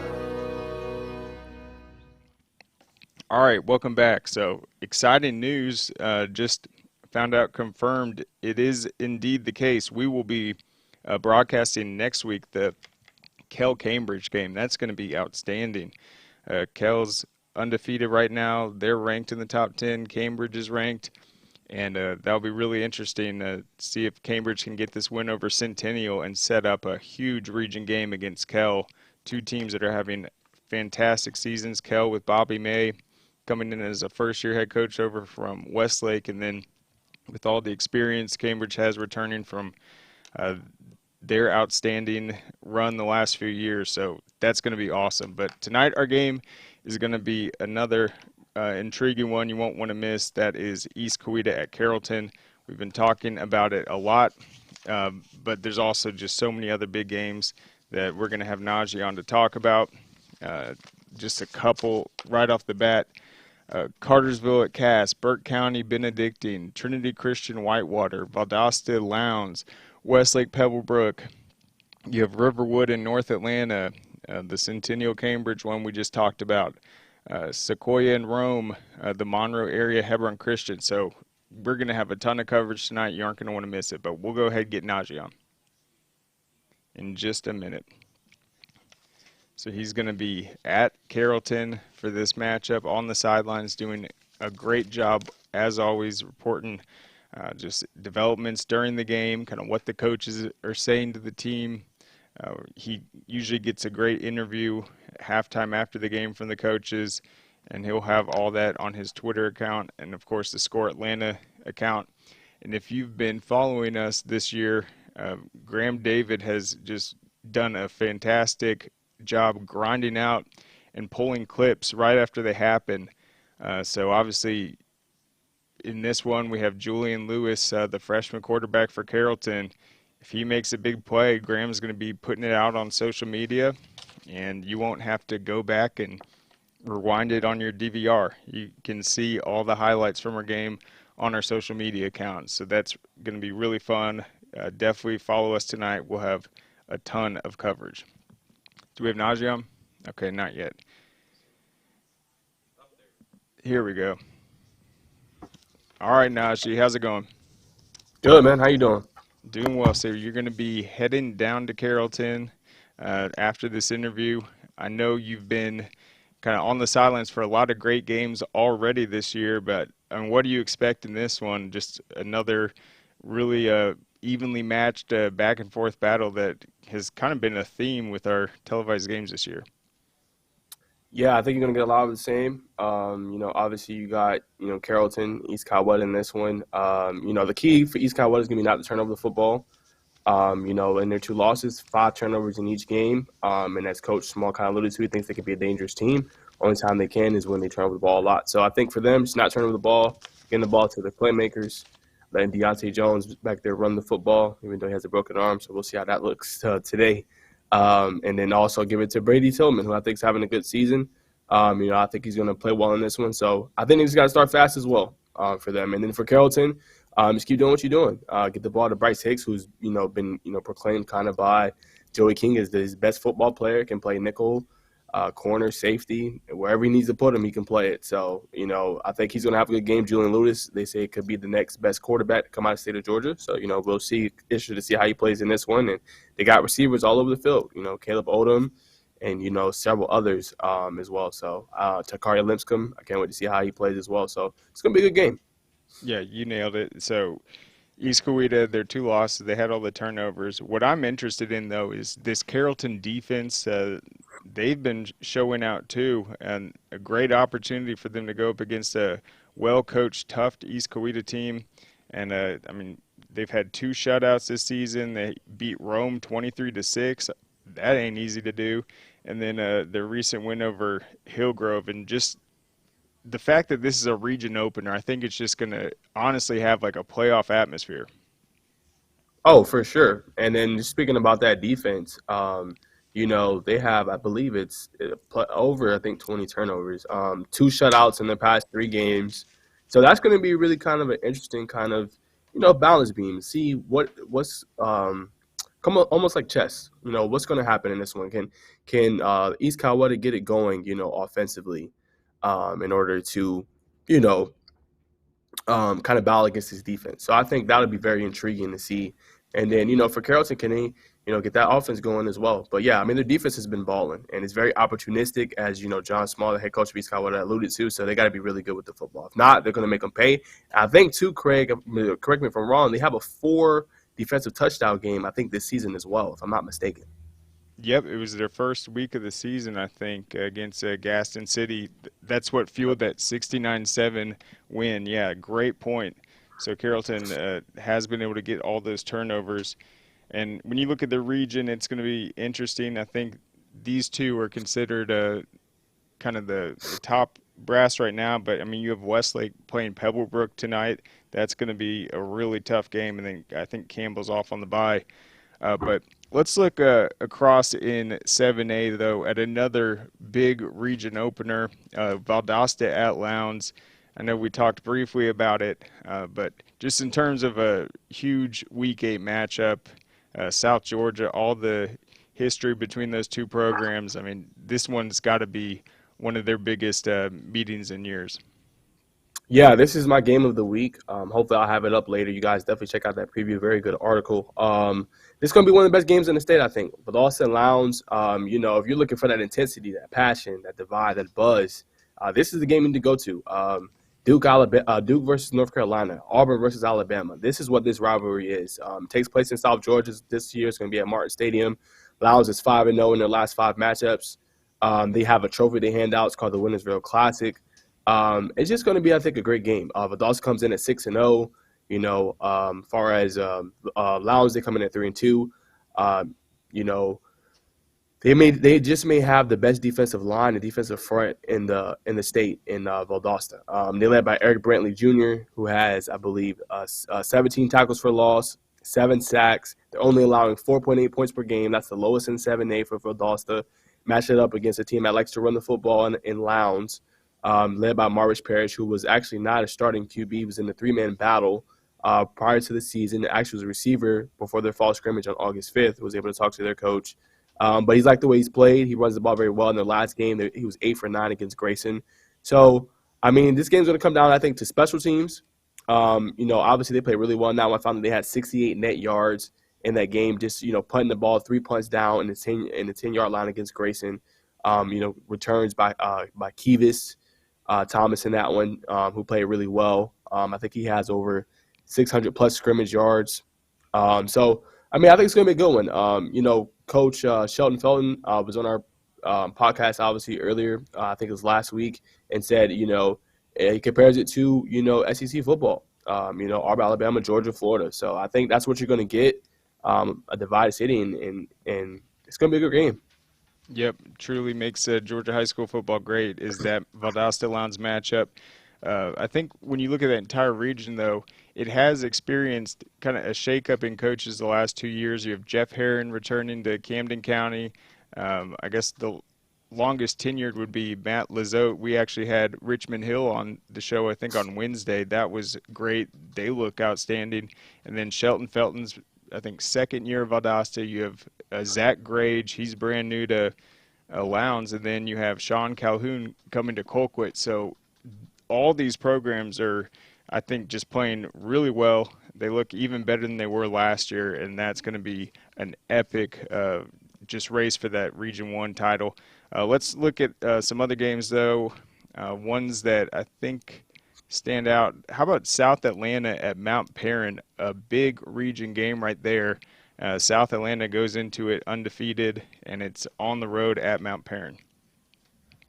All right, welcome back. So, exciting news. Just found out, confirmed, it is indeed the case. We will be broadcasting next week the Kell-Cambridge game. That's going to be outstanding. Kell's undefeated right now. They're ranked in the top 10. Cambridge is ranked. And that'll be really interesting to see if Cambridge can get this win over Centennial and set up a huge region game against Kell. 2 teams that are having fantastic seasons. Kell with Bobby May coming in as a first-year head coach over from Westlake, and then with all the experience Cambridge has returning from their outstanding run the last few years. So that's going to be awesome. But tonight our game is going to be another intriguing one you won't want to miss. That is East Coweta at Carrollton. We've been talking about it a lot, but there's also just so many other big games that we're going to have Najeh on to talk about. Just a couple right off the bat. Cartersville at Cass, Burke County Benedictine, Trinity Christian Whitewater, Valdosta Lowndes, Westlake Pebblebrook. You have Riverwood in North Atlanta, the Centennial Cambridge one we just talked about, Sequoia and Rome, the Monroe Area Hebron Christian. So we're going to have a ton of coverage tonight. You aren't going to want to miss it, but we'll go ahead and get Najeh on in just a minute. So he's going to be at Carrollton for this matchup on the sidelines, doing a great job, as always, reporting just developments during the game, kind of what the coaches are saying to the team. He usually gets a great interview at halftime after the game from the coaches, and he'll have all that on his Twitter account and, of course, the Score Atlanta account. And if you've been following us this year, Graham David has just done a fantastic job grinding out and pulling clips right after they happen. So obviously in this one we have Julian Lewis, the freshman quarterback for Carrollton. If he makes a big play, Graham's going to be putting it out on social media, and you won't have to go back and rewind it on your DVR. You can see all the highlights from our game on our social media accounts. So that's going to be really fun. Definitely follow us tonight. We'll have a ton of coverage. Do we have Najeh on? Okay, not yet. Here we go. All right, Najeh, how's it going? Good, man. How you doing? Doing well. So you're going to be heading down to Carrollton after this interview. I know you've been kind of on the sidelines for a lot of great games already this year, but what do you expect in this one? Just another really evenly matched back and forth battle that has kind of been a theme with our televised games this year. Yeah, I think you're going to get a lot of the same. Obviously you got, Carrollton, East Coweta in this one. The key for East Coweta is going to be not to turn over the football. In their 2 losses, 5 turnovers in each game. And as Coach Small kind of alluded to, he thinks they could be a dangerous team. Only time they can is when they turn over the ball a lot. So I think for them, just not turning over the ball, getting the ball to the playmakers, letting Deontay Jones back there run the football, even though he has a broken arm. So we'll see how that looks today. And then also give it to Brady Tillman, who I think is having a good season. I think he's going to play well in this one. So I think he's got to start fast as well for them. And then for Carrollton, just keep doing what you're doing. Get the ball to Bryce Hicks, who's been proclaimed kind of by Joey King as his best football player. Can play nickel, corner, safety, wherever he needs to put him, he can play it. So I think he's going to have a good game. Julian Lewis, they say, could be the next best quarterback to come out of the state of Georgia. So we'll see. Interested to see how he plays in this one. And they got receivers all over the field. Caleb Odom, and several others as well. So Takaria Lipscomb, I can't wait to see how he plays as well. So it's going to be a good game. Yeah, you nailed it. So East Coweta, their 2 losses, they had all the turnovers. What I'm interested in, though, is this Carrollton defense. They've been showing out, too, and a great opportunity for them to go up against a well-coached, tough East Coweta team. And, they've had 2 shutouts this season. They beat Rome 23-6. That ain't easy to do. And then their recent win over Hillgrove. And just the fact that this is a region opener, I think it's just going to honestly have like a playoff atmosphere. Oh, for sure. And then just speaking about that defense, they have, I believe it's over, 20 turnovers, 2 shutouts in the past 3 games. So that's going to be really kind of an interesting kind of, balance beam. See what's almost like chess. What's going to happen in this one? Can East Coweta get it going, offensively, in order to, kind of battle against his defense. So I think that would be very intriguing to see. And then, for Carrollton, can they, get that offense going as well? But, yeah, their defense has been balling, and it's very opportunistic, as, John Small, the head coach of East Coweta, alluded to. So they got to be really good with the football. If not, they're going to make them pay. And I think, too, Craig, correct me if I'm wrong, they have a 4 defensive touchdown game, I think, this season as well, if I'm not mistaken. Yep, it was their first week of the season, I think, against Gaston City. That's what fueled that 69-7 win. Yeah, great point. So Carrollton has been able to get all those turnovers. And when you look at the region, it's going to be interesting. I think these 2 are considered kind of the top brass right now, but I mean, you have Westlake playing Pebblebrook tonight. That's going to be a really tough game, and then I think Campbell's off on the bye. But let's look across in 7A, though, at another big region opener, Valdosta at Lowndes. I know we talked briefly about it, but just in terms of a huge Week 8 matchup, South Georgia, all the history between those two programs, I mean, this one's got to be one of their biggest meetings in years. Yeah, this is my game of the week. Hopefully, I'll have it up later. You guys definitely check out that preview. Very good article. This is going to be one of the best games in the state, I think. But Austin Lowndes, you know, if you're looking for that intensity, that passion, that divide, that buzz, this is the game you need to go to. Duke versus North Carolina, Auburn versus Alabama. This is what this rivalry is. It takes place in South Georgia this year. It's going to be at Martin Stadium. Lowndes is 5-0 in their last 5 matchups. They have a trophy they hand out. It's called the Wintersville Classic. It's just going to be, I think, a great game. Valdosta comes in at 6-0. You know, far as Lowndes, they come in at 3-2. You know, they just may have the best defensive line and defensive front in the state in Valdosta. They're led by Eric Brantley Jr., who has, I believe, 17 tackles for loss, 7 sacks. They're only allowing 4.8 points per game. That's the lowest in 7A for Valdosta. Match it up against a team that likes to run the football in Lowndes. Led by Marvish Parrish, who was actually not a starting QB. He was in the 3-man battle prior to the season. Actually was a receiver before their fall scrimmage on August 5th. Was able to talk to their coach. But he's liked the way he's played. He runs the ball very well. In their last game, he was 8 for 9 against Grayson. So, I mean, this game's going to come down, I think, to special teams. You know, obviously they play really well now. I found that they had 68 net yards in that game, just, you know, punting the ball 3 punts down in the 10-yard line against Grayson. You know, returns by Kevis. Thomas in that one, who played really well. I think he has over 600-plus scrimmage yards. So, I mean, I think it's going to be a good one. You know, Coach Shelton Felton was on our podcast, obviously, earlier, I think it was last week, and said, you know, he compares it to, you know, SEC football, you know, Auburn, Alabama, Georgia, Florida. So I think that's what you're going to get, a divided city, and it's going to be a good game. Yep, truly makes Georgia high school football great is that Valdosta Lowndes matchup. I think when you look at that entire region, though, it has experienced kind of a shakeup in coaches the last 2 years. You have Jeff Herron returning to Camden County. I guess the longest tenured would be Matt Lizotte. We actually had Richmond Hill on the show, I think, on Wednesday. That was great. They look outstanding. And then Shelton Felton's, I think, second year of Valdosta. You have Zach Grage. He's brand new to Lowndes. And then you have Sean Calhoun coming to Colquitt. So all these programs are, I think, just playing really well. They look even better than they were last year, and that's going to be an epic just race for that Region 1 title. Let's look at some other games, though, ones that I think stand out. How about South Atlanta at Mount Perrin, a big region game right there. South Atlanta goes into it undefeated, and it's on the road at Mount Perrin.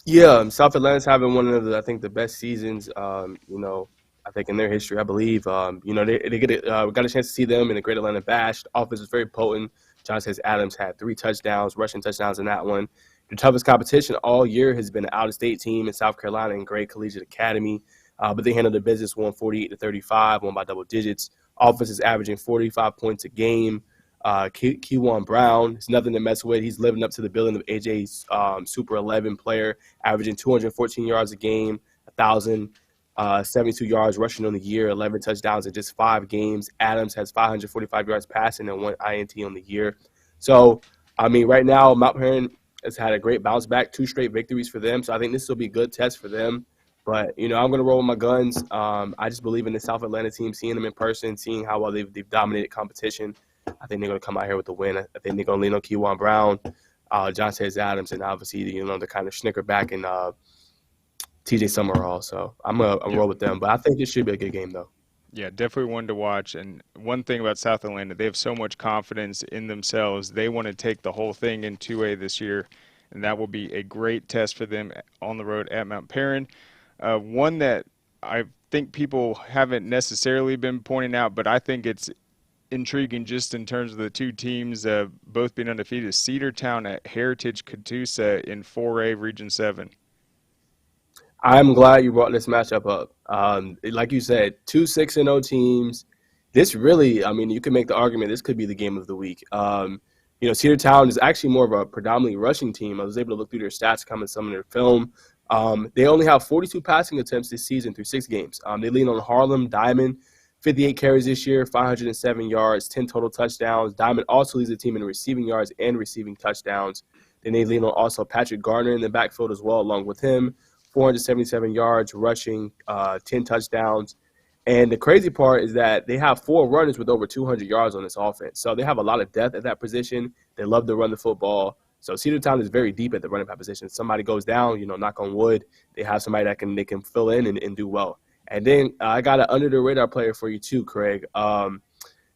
Yeah, South Atlanta's having one of the, I think, the best seasons, you know, I think in their history, I believe. You know, we got a chance to see them in the Great Atlanta Bash. The offense is very potent. Jonathan Adams had 3 touchdowns, rushing touchdowns in that one. The toughest competition all year has been an out-of-state team in South Carolina and Gray Collegiate Academy. But they handled their business, won 48-35, won by double digits. Offense is averaging 45 points a game. Keywan Brown is nothing to mess with. He's living up to the billing of AJ's Super 11 player, averaging 214 yards a game, 1,072 yards rushing on the year, 11 touchdowns in just 5 games. Adams has 545 yards passing and 1 INT on the year. So, I mean, right now, Mount Perrin has had a great bounce back, 2 straight victories for them. So I think this will be a good test for them. But, you know, I'm going to roll with my guns. I just believe in the South Atlanta team, seeing them in person, seeing how well they've dominated competition. I think they're going to come out here with the win. I think they're going to lean on Keywan Brown, Jonathan Adams, and obviously, you know, the kind of snicker back in TJ Summerall. So I'm going to roll with them. But I think this should be a good game, though. Yeah, definitely one to watch. And one thing about South Atlanta, they have so much confidence in themselves. They want to take the whole thing in 2A this year, and that will be a great test for them on the road at Mount Perrin. One that I think people haven't necessarily been pointing out, but I think it's intriguing just in terms of the two teams both being undefeated, Cedartown at Heritage Catoosa in 4A Region 7. I'm glad you brought this matchup up. Like you said, two 6-0 teams. This really, I mean, you can make the argument this could be the game of the week. Cedartown is actually more of a predominantly rushing team. I was able to look through their stats, come in some of their film. They only have 42 passing attempts this season through 6 games. They lean on Harlem Diamond, 58 carries this year, 507 yards, 10 total touchdowns. Diamond also leads the team in receiving yards and receiving touchdowns. Then they lean on also Patrick Garner in the backfield as well, along with him. 477 yards, rushing, 10 touchdowns. And the crazy part is that they have 4 runners with over 200 yards on this offense. So they have a lot of depth at that position. They love to run the football. So Cedartown is very deep at the running back position. If somebody goes down, knock on wood, they have somebody that they can fill in and do well. And then I got an under-the-radar player for you too, Craig.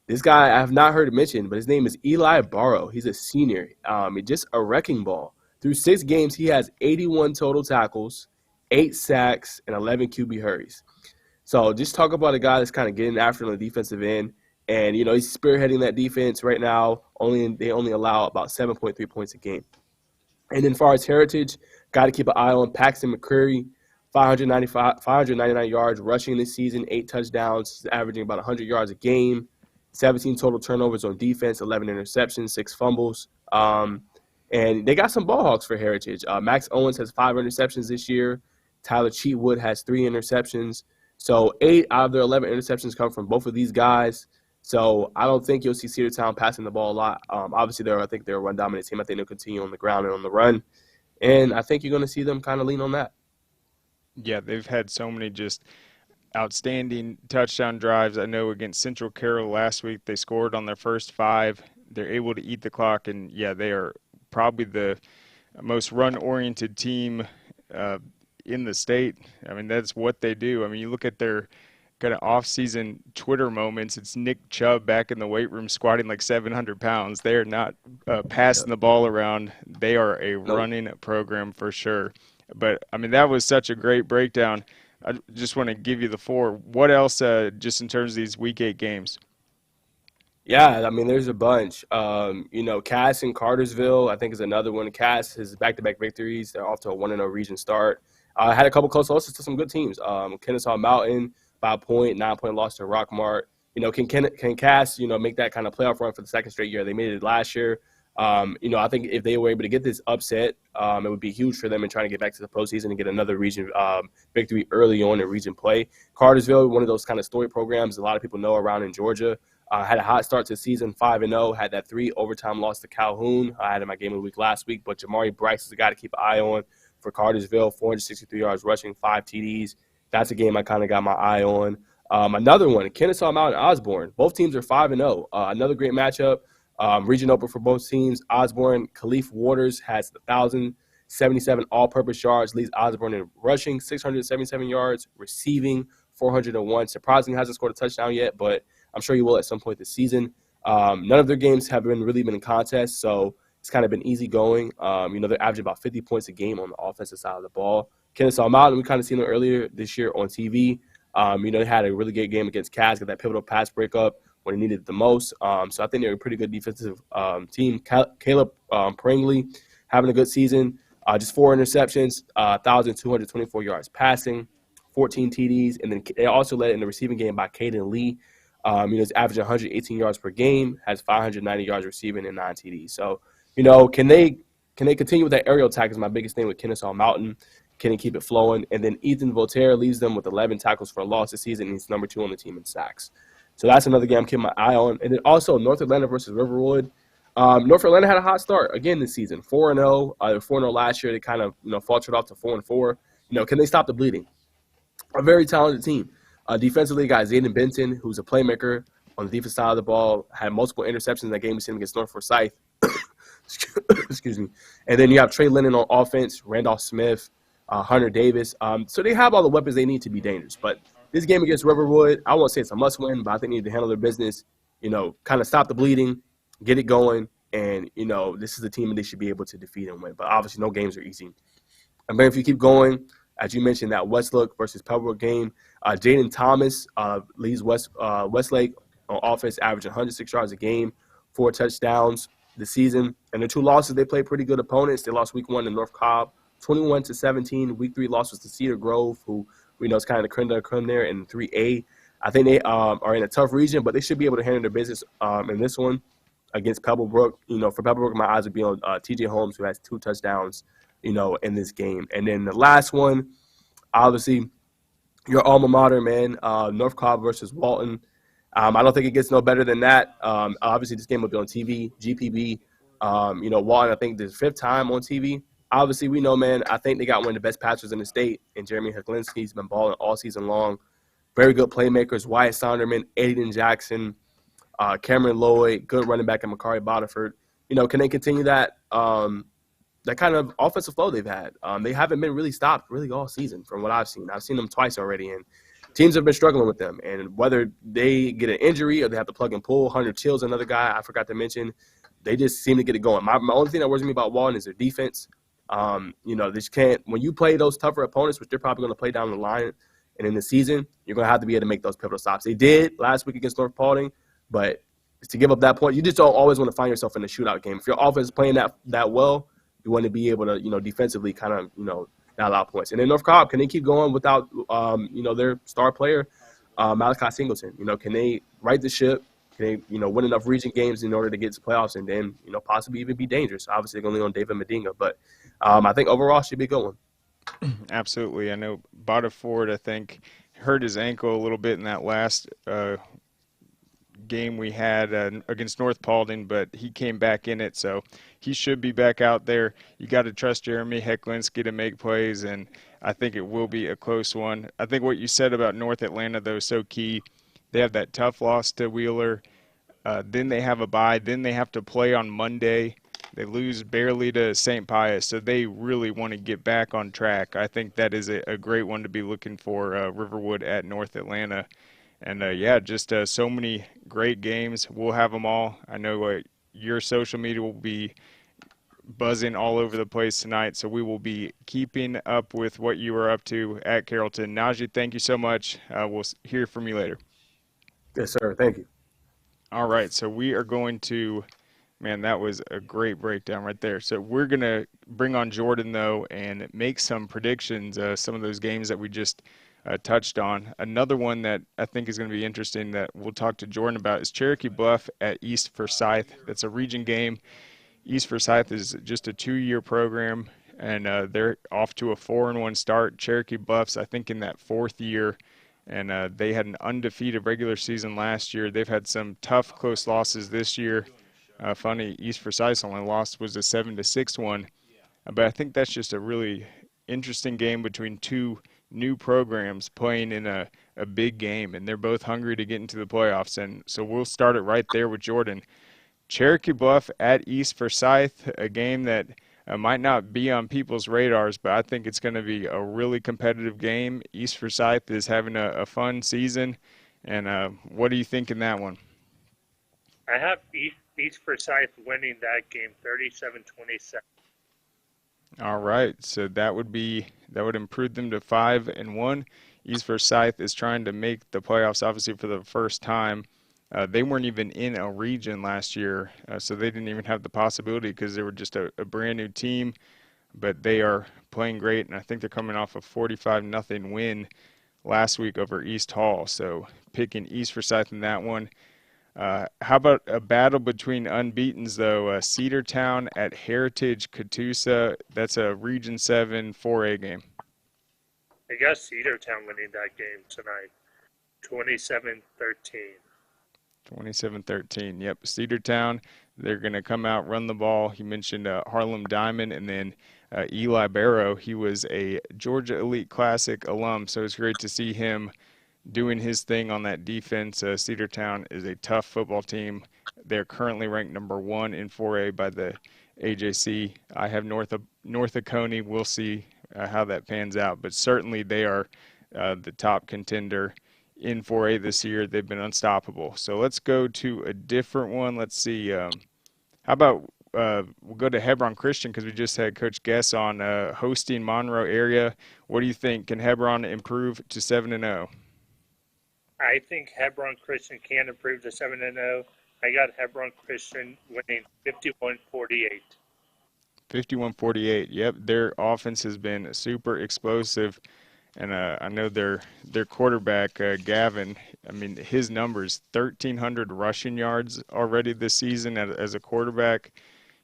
This guy I have not heard mentioned, but his name is Eli Barrow. He's a senior. Just a wrecking ball. Through 6 games, he has 81 total tackles, 8 sacks, and 11 QB hurries. So just talk about a guy that's kind of getting after on the defensive end. And, he's spearheading that defense right now. They only allow about 7.3 points a game. And then as far as Heritage, got to keep an eye on Paxton McCreary, 599 yards rushing this season, 8 touchdowns, averaging about 100 yards a game, 17 total turnovers on defense, 11 interceptions, 6 fumbles. And they got some ball hawks for Heritage. Max Owens has 5 interceptions this year. Tyler Cheatwood has 3 interceptions. So 8 out of their 11 interceptions come from both of these guys. So I don't think you'll see Cedartown passing the ball a lot. Obviously, I think they're a run-dominant team. I think they'll continue on the ground and on the run. And I think you're going to see them kind of lean on that. Yeah, they've had so many just outstanding touchdown drives. I know against Central Carroll last week, they scored on their first 5. They're able to eat the clock. And, yeah, they are probably the most run-oriented team in the state. I mean, that's what they do. I mean, you look at their kind of off-season Twitter moments. It's Nick Chubb back in the weight room squatting like 700 pounds. They are not passing the ball around. They are a running program for sure. But, I mean, that was such a great breakdown. I just want to give you the 4. What else just in terms of these Week 8 games? Yeah, I mean, there's a bunch. Cass and Cartersville, I think, is another one. Cass has back-to-back victories. They're off to a 1-0 region start. Had a couple close losses to some good teams. Kennesaw Mountain, 5-point, 9-point loss to Rockmart. Can Cass, make that kind of playoff run for the second straight year? They made it last year. I think if they were able to get this upset, it would be huge for them in trying to get back to the postseason and get another region victory early on in region play. Cartersville, one of those kind of story programs a lot of people know around in Georgia. Had a hot start to the season, 5-0, had that 3 overtime loss to Calhoun. I had in my game of the week last week, but Jamari Bryce is a guy to keep an eye on for Cartersville, 463 yards rushing, 5 TDs. That's a game I kind of got my eye on. Another one, Kennesaw Mountain Osborne. Both teams are 5-0. Another great matchup. Region open for both teams. Osborne, Khalif Waters has 1,077 all-purpose yards, leads Osborne in rushing, 677 yards, receiving, 401. Surprisingly, hasn't scored a touchdown yet, but I'm sure he will at some point this season. None of their games have really been in contest, so it's kind of been easy going. They're averaging about 50 points a game on the offensive side of the ball. Kennesaw Mountain, we kind of seen them earlier this year on TV. They had a really good game against Cass, got that pivotal pass breakup when they needed it the most. So I think they're a pretty good defensive team. Caleb Pringley having a good season. Just 4 interceptions, 1,224 yards passing, 14 TDs. And then they also led in the receiving game by Caden Lee. He's averaging 118 yards per game, has 590 yards receiving and 9 TDs. So, can they continue with that aerial attack is my biggest thing with Kennesaw Mountain. Can he keep it flowing? And then Ethan Voltaire leaves them with 11 tackles for a loss this season. He's number 2 on the team in sacks. So that's another game I'm keeping my eye on. And then also North Atlanta versus Riverwood. North Atlanta had a hot start again this season, 4-0. They were 4-0 last year. They kind of faltered off to 4-4. Can they stop the bleeding? A very talented team. Defensively, got Zayden Benton, who's a playmaker on the defensive side of the ball, had multiple interceptions in that game we seen against North Forsyth. Excuse me. And then you have Trey Lennon on offense, Randolph Smith, Hunter Davis. So they have all the weapons they need to be dangerous. But this game against Riverwood, I won't say it's a must-win, but I think they need to handle their business, kind of stop the bleeding, get it going, and, this is a team that they should be able to defeat and win. But obviously no games are easy. And then if you keep going, as you mentioned, that Westlake versus Pembroke game, Jaden Thomas leads Westlake on offense, averaging 106 yards a game, 4 touchdowns this season. And the 2 losses, they played pretty good opponents. They lost week 1 to North Cobb, 21-17. Week 3 loss was to Cedar Grove, who we know is kind of the creme de la creme there in 3A. I think they are in a tough region, but they should be able to handle their business in this one against Pebblebrook. For Pebblebrook, my eyes would be on T.J. Holmes, who has 2 touchdowns, in this game. And then the last one, obviously, your alma mater, man, North Cobb versus Walton. I don't think it gets no better than that. Obviously, this game will be on TV, GPB. Walton, I think, this 5th time on TV. Obviously, we know, man, I think they got one of the best passers in the state, and Jeremy Heklinski. He's been balling all season long. Very good playmakers, Wyatt Sonderman, Aiden Jackson, Cameron Lloyd, good running back, and Makari Bodiford. Can they continue that kind of offensive flow they've had? They haven't been really stopped really all season from what I've seen. I've seen them twice already, and teams have been struggling with them. And whether they get an injury or they have to plug and pull, Hunter Chill's another guy I forgot to mention, they just seem to get it going. My only thing that worries me about Walton is their defense. They just can't – when you play those tougher opponents, which they're probably going to play down the line and in the season, you're going to have to be able to make those pivotal stops. They did last week against North Paulding, but to give up that point, you just don't always want to find yourself in a shootout game. If your offense is playing that well, you want to be able to, defensively kind of, not allow points. And then North Cobb, can they keep going without, their star player, Malachi Singleton? Can they right the ship? Can they, win enough region games in order to get to playoffs and then, possibly even be dangerous? Obviously, they're going to on David Medinga, but I think overall should be a good one. Absolutely. I know Bodiford, I think, hurt his ankle a little bit in that last game we had against North Paulding, but he came back in it, so he should be back out there. You got to trust Jeremy Heklinski to make plays, and I think it will be a close one. I think what you said about North Atlanta, though, is so key. They have that tough loss to Wheeler. Then they have a bye. Then they have to play on Monday. They lose barely to St. Pius, so they really want to get back on track. I think that is a great one to be looking for, Riverwood at North Atlanta. And, just so many great games. We'll have them all. I know your social media will be buzzing all over the place tonight, so we will be keeping up with what you are up to at Carrollton. Najeh, thank you so much. We'll hear from you later. Yes, sir. Thank you. All right, so we are going to – man, that was a great breakdown right there. So we're going to bring on Jordan, though, and make some predictions, some of those games that we just touched on. Another one that I think is going to be interesting that we'll talk to Jordan about is Cherokee Bluff at East Forsyth. That's a region game. East Forsyth is just a 2-year program, and they're off to a 4-1 start. Cherokee Bluff's, I think, in that 4th year, and they had an undefeated regular season last year. They've had some tough, close losses this year. Funny, East Forsyth's only loss was a 7-6 one, but I think that's just a really interesting game between two new programs playing in a big game, and they're both hungry to get into the playoffs. And so we'll start it right there with Jordan. Cherokee Bluff at East Forsyth, a game that might not be on people's radars, but I think it's going to be a really competitive game. East Forsyth is having a fun season, and what do you think in that one? I have East Forsyth winning that game 37-27. All right, so that would improve them to 5-1. East Forsyth is trying to make the playoffs, obviously, for the first time. They weren't even in a region last year, so they didn't even have the possibility because they were just a brand new team. But they are playing great, and I think they're coming off a 45-0 win last week over East Hall. So picking East Forsyth in that one. How about a battle between unbeatens, though? Cedartown at Heritage Catoosa. That's a Region 7 4A game. I got Cedartown winning that game tonight, 27-13. 27-13. Yep, Cedartown. They're going to come out, run the ball. He mentioned Harlem Diamond, and then Eli Barrow. He was a Georgia Elite Classic alum, so it's great to see him doing his thing on that defense. Cedartown is a tough football team. They're currently ranked number 1 in 4A by the AJC. I have North Oconee. We'll see how that pans out, but certainly they are the top contender in 4A this year. They've been unstoppable. So let's go to a different one. Let's see. How about we'll go to Hebron Christian because we just had Coach Gess on hosting Monroe Area. What do you think? Can Hebron improve to 7-0? I think Hebron Christian can improve to 7-0. I got Hebron Christian winning 51-48. 51-48. Yep, their offense has been super explosive, and I know their quarterback Gavin. I mean, his numbers 1,300 rushing yards already this season as a quarterback.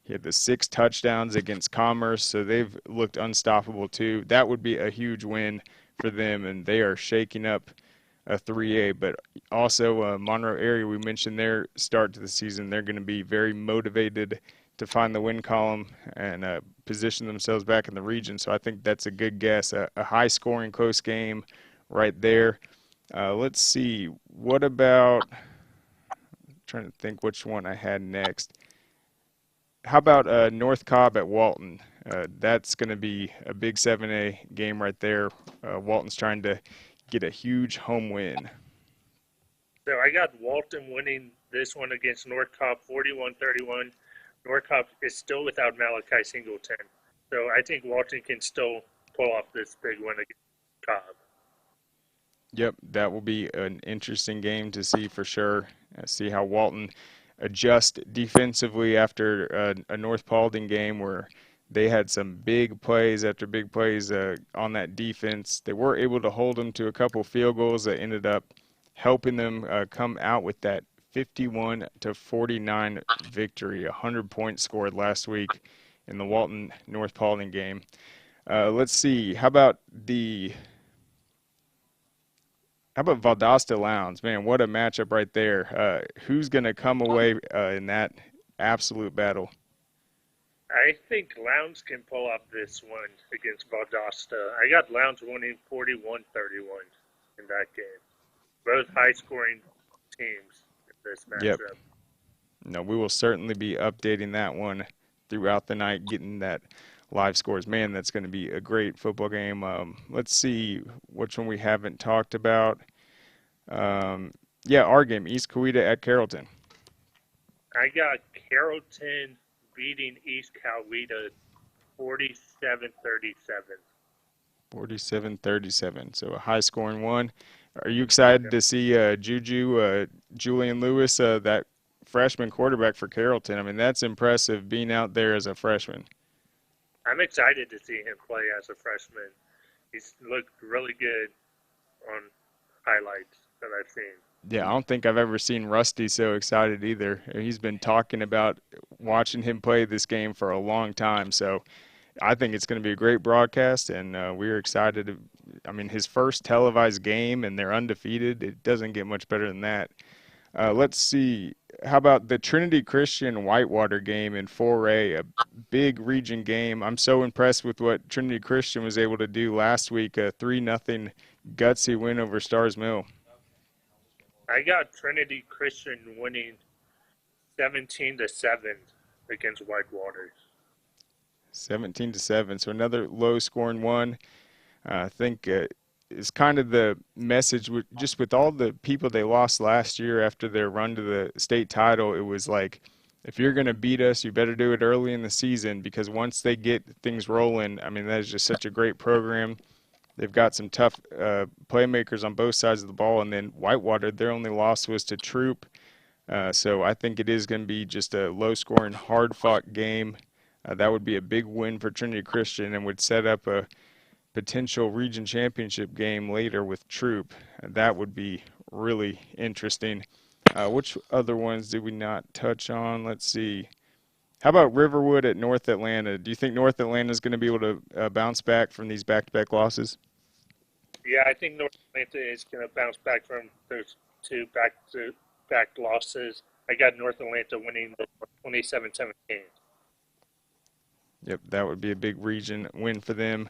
He had the 6 touchdowns against Commerce, so they've looked unstoppable too. That would be a huge win for them, and they are shaking up a 3A. But also Monroe Area, we mentioned their start to the season. They're going to be very motivated to find the win column and position themselves back in the region. So I think that's a good guess. A high-scoring, close game right there. Let's see. What about – I'm trying to think which one I had next. How about North Cobb at Walton? That's going to be a big 7A game right there. Walton's trying to get a huge home win. So I got Walton winning this one against North Cobb 41-31. North Cobb is still without Malachi Singleton. So I think Walton can still pull off this big win against Cobb. Yep, that will be an interesting game to see for sure. See how Walton adjust defensively after a North Paulding game where they had some big plays after big plays on that defense. They were able to hold them to a couple field goals that ended up helping them come out with that 51-49 victory, 100 points scored last week in the Walton North Paulding game. Let's see. How about Valdosta Lowndes? Man, what a matchup right there. Who's going to come away in that absolute battle? I think Lowndes can pull off this one against Valdosta. I got Lowndes winning 41-31 in that game. Both high-scoring teams in this matchup. Yep. No, we will certainly be updating that one throughout the night, getting that live scores. Man, that's going to be a great football game. Let's see which one we haven't talked about. Our game, East Coweta at Carrollton. I got Carrollton beating East Coweta 47-37. 47-37. So a high-scoring one. Are you excited to see Julian Lewis, that freshman quarterback for Carrollton? I mean, that's impressive being out there as a freshman. I'm excited to see him play as a freshman. He's looked really good on highlights that I've seen. Yeah, I don't think I've ever seen Rusty so excited either. He's been talking about watching him play this game for a long time. So I think it's going to be a great broadcast, and we're excited. I mean, his first televised game, and they're undefeated. It doesn't get much better than that. Let's see. How about the Trinity Christian Whitewater game in 4A, a big region game? I'm so impressed with what Trinity Christian was able to do last week, a 3-0 gutsy win over Stars Mill. I got Trinity Christian winning 17-7 against Whitewater. 17-7, so another low-scoring one. I think is kind of the message with all the people they lost last year after their run to the state title. It was like, if you're going to beat us, you better do it early in the season, because once they get things rolling, I mean, that is just such a great program. They've got some tough playmakers on both sides of the ball, and then Whitewater, their only loss was to Troop. So I think it is going to be just a low-scoring, hard-fought game. That would be a big win for Trinity Christian and would set up a potential region championship game later with Troop. That would be really interesting. Which other ones did we not touch on? Let's see. How about Riverwood at North Atlanta? Do you think North Atlanta is going to be able to bounce back from these back-to-back losses? Yeah, I think North Atlanta is going to bounce back from those two back-to-back losses. I got North Atlanta winning 27-17. Yep, that would be a big region win for them.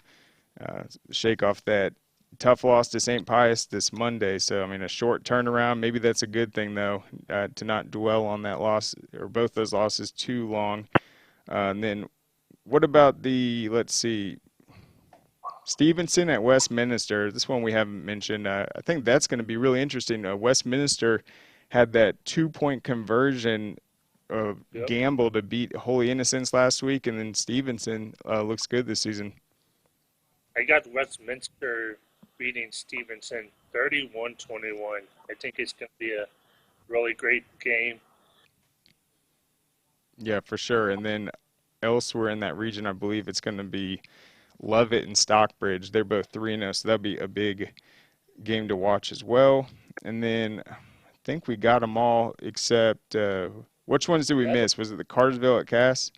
Shake off that tough loss to St. Pius this Monday. So, I mean, a short turnaround. Maybe that's a good thing, though, to not dwell on that loss or both those losses too long. And then what about let's see, Stevenson at Westminster? This one we haven't mentioned. I think that's going to be really interesting. Westminster had that 2-point conversion gamble to beat Holy Innocents last week, and then Stevenson looks good this season. I got Westminster beating Stevenson 31-21. I think it's going to be a really great game. Yeah, for sure. And then elsewhere in that region, I believe it's going to be Lovett and Stockbridge. They're both 3-0, so that'll be a big game to watch as well. And then I think we got them all except which ones did we miss? Was it the Cartersville at Cass?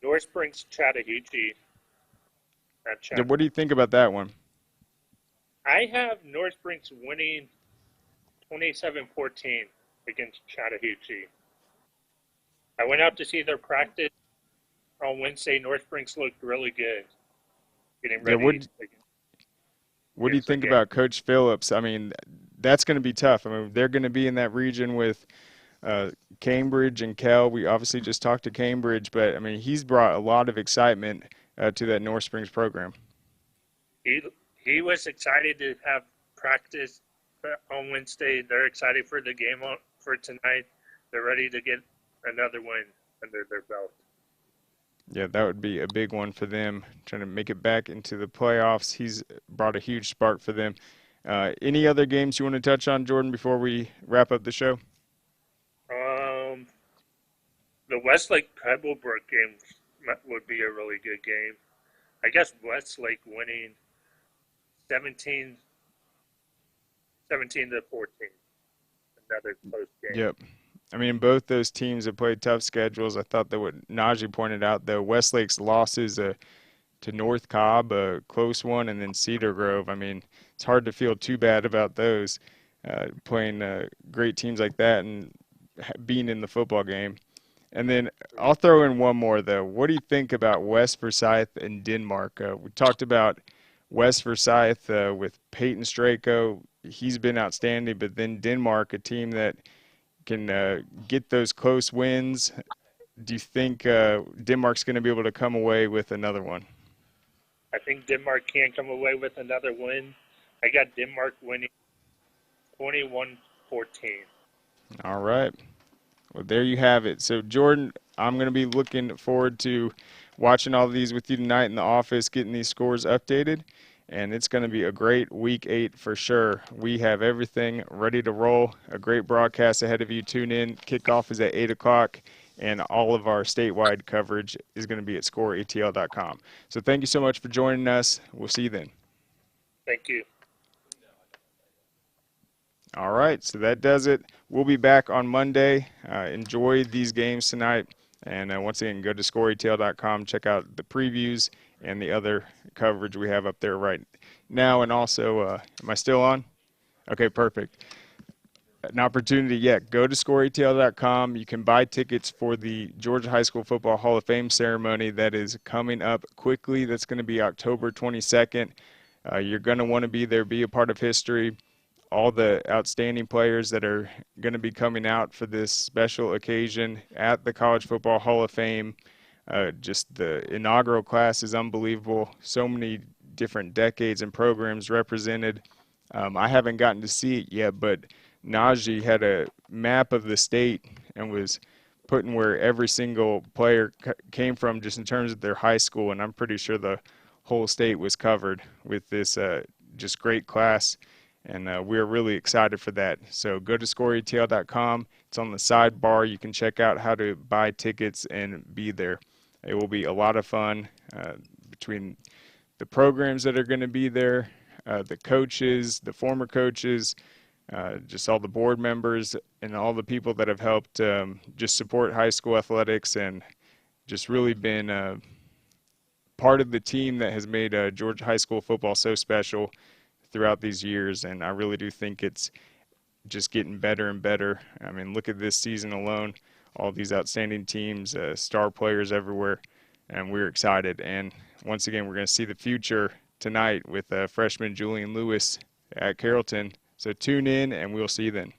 North Springs, Chattahoochee. Yeah, what do you think about that one? I have North Springs winning 27-14 against Chattahoochee. I went out to see their practice on Wednesday. North Springs looked really good. Getting ready. What do you think about Coach Phillips? I mean, that's going to be tough. I mean, they're going to be in that region with Cambridge and Kell. We obviously just talked to Cambridge, but, I mean, he's brought a lot of excitement to that North Springs program. He was excited to have practice on Wednesday. They're excited for the game for tonight. They're ready to get another win under their belt. Yeah, that would be a big one for them, trying to make it back into the playoffs. He's brought a huge spark for them. Any other games you want to touch on, Jordan, before we wrap up the show? The Westlake Pebblebrook game would be a really good game. I guess Westlake winning 17-14. Another close game. Yep. I mean, both those teams have played tough schedules. I thought that what Najee pointed out, the Westlake's losses to North Cobb, a close one, and then Cedar Grove. I mean, it's hard to feel too bad about those, playing great teams like that and being in the football game. And then I'll throw in one more, though. What do you think about West Forsyth and Denmark? We talked about West Forsyth with Peyton Straco. He's been outstanding, but then Denmark, a team that can get those close wins. Do you think Denmark's going to be able to come away with another one? I think Denmark can come away with another win. I got Denmark winning 21-14. All right. Well, there you have it. So, Jordan, I'm going to be looking forward to watching all of these with you tonight in the office, getting these scores updated. And it's going to be a great Week 8 for sure. We have everything ready to roll. A great broadcast ahead of you. Tune in. Kickoff is at 8 o'clock, and all of our statewide coverage is going to be at scoreatl.com. So thank you so much for joining us. We'll see you then. Thank you. All right, so that does it. We'll be back on Monday. Enjoy these games tonight. And once again, go to scoreatl.com, check out the previews and the other coverage we have up there right now. And also, am I still on? Okay, perfect. An opportunity, go to scoreatl.com. You can buy tickets for the Georgia High School Football Hall of Fame ceremony that is coming up quickly. That's going to be October 22nd. You're going to want to be there, be a part of history. All the outstanding players that are going to be coming out for this special occasion at the College Football Hall of Fame. Just the inaugural class is unbelievable. So many different decades and programs represented. I haven't gotten to see it yet, but Najee had a map of the state and was putting where every single player came from just in terms of their high school, and I'm pretty sure the whole state was covered with this just great class. And we're really excited for that. So go to scoreatl.com. It's on the sidebar. You can check out how to buy tickets and be there. It will be a lot of fun between the programs that are going to be there, the coaches, the former coaches, just all the board members, and all the people that have helped just support high school athletics and just really been part of the team that has made Georgia high school football so special throughout these years, and I really do think it's just getting better and better. I mean, look at this season alone, all these outstanding teams, star players everywhere, and we're excited. And once again, we're going to see the future tonight with freshman Julian Lewis at Carrollton. So tune in, and we'll see you then.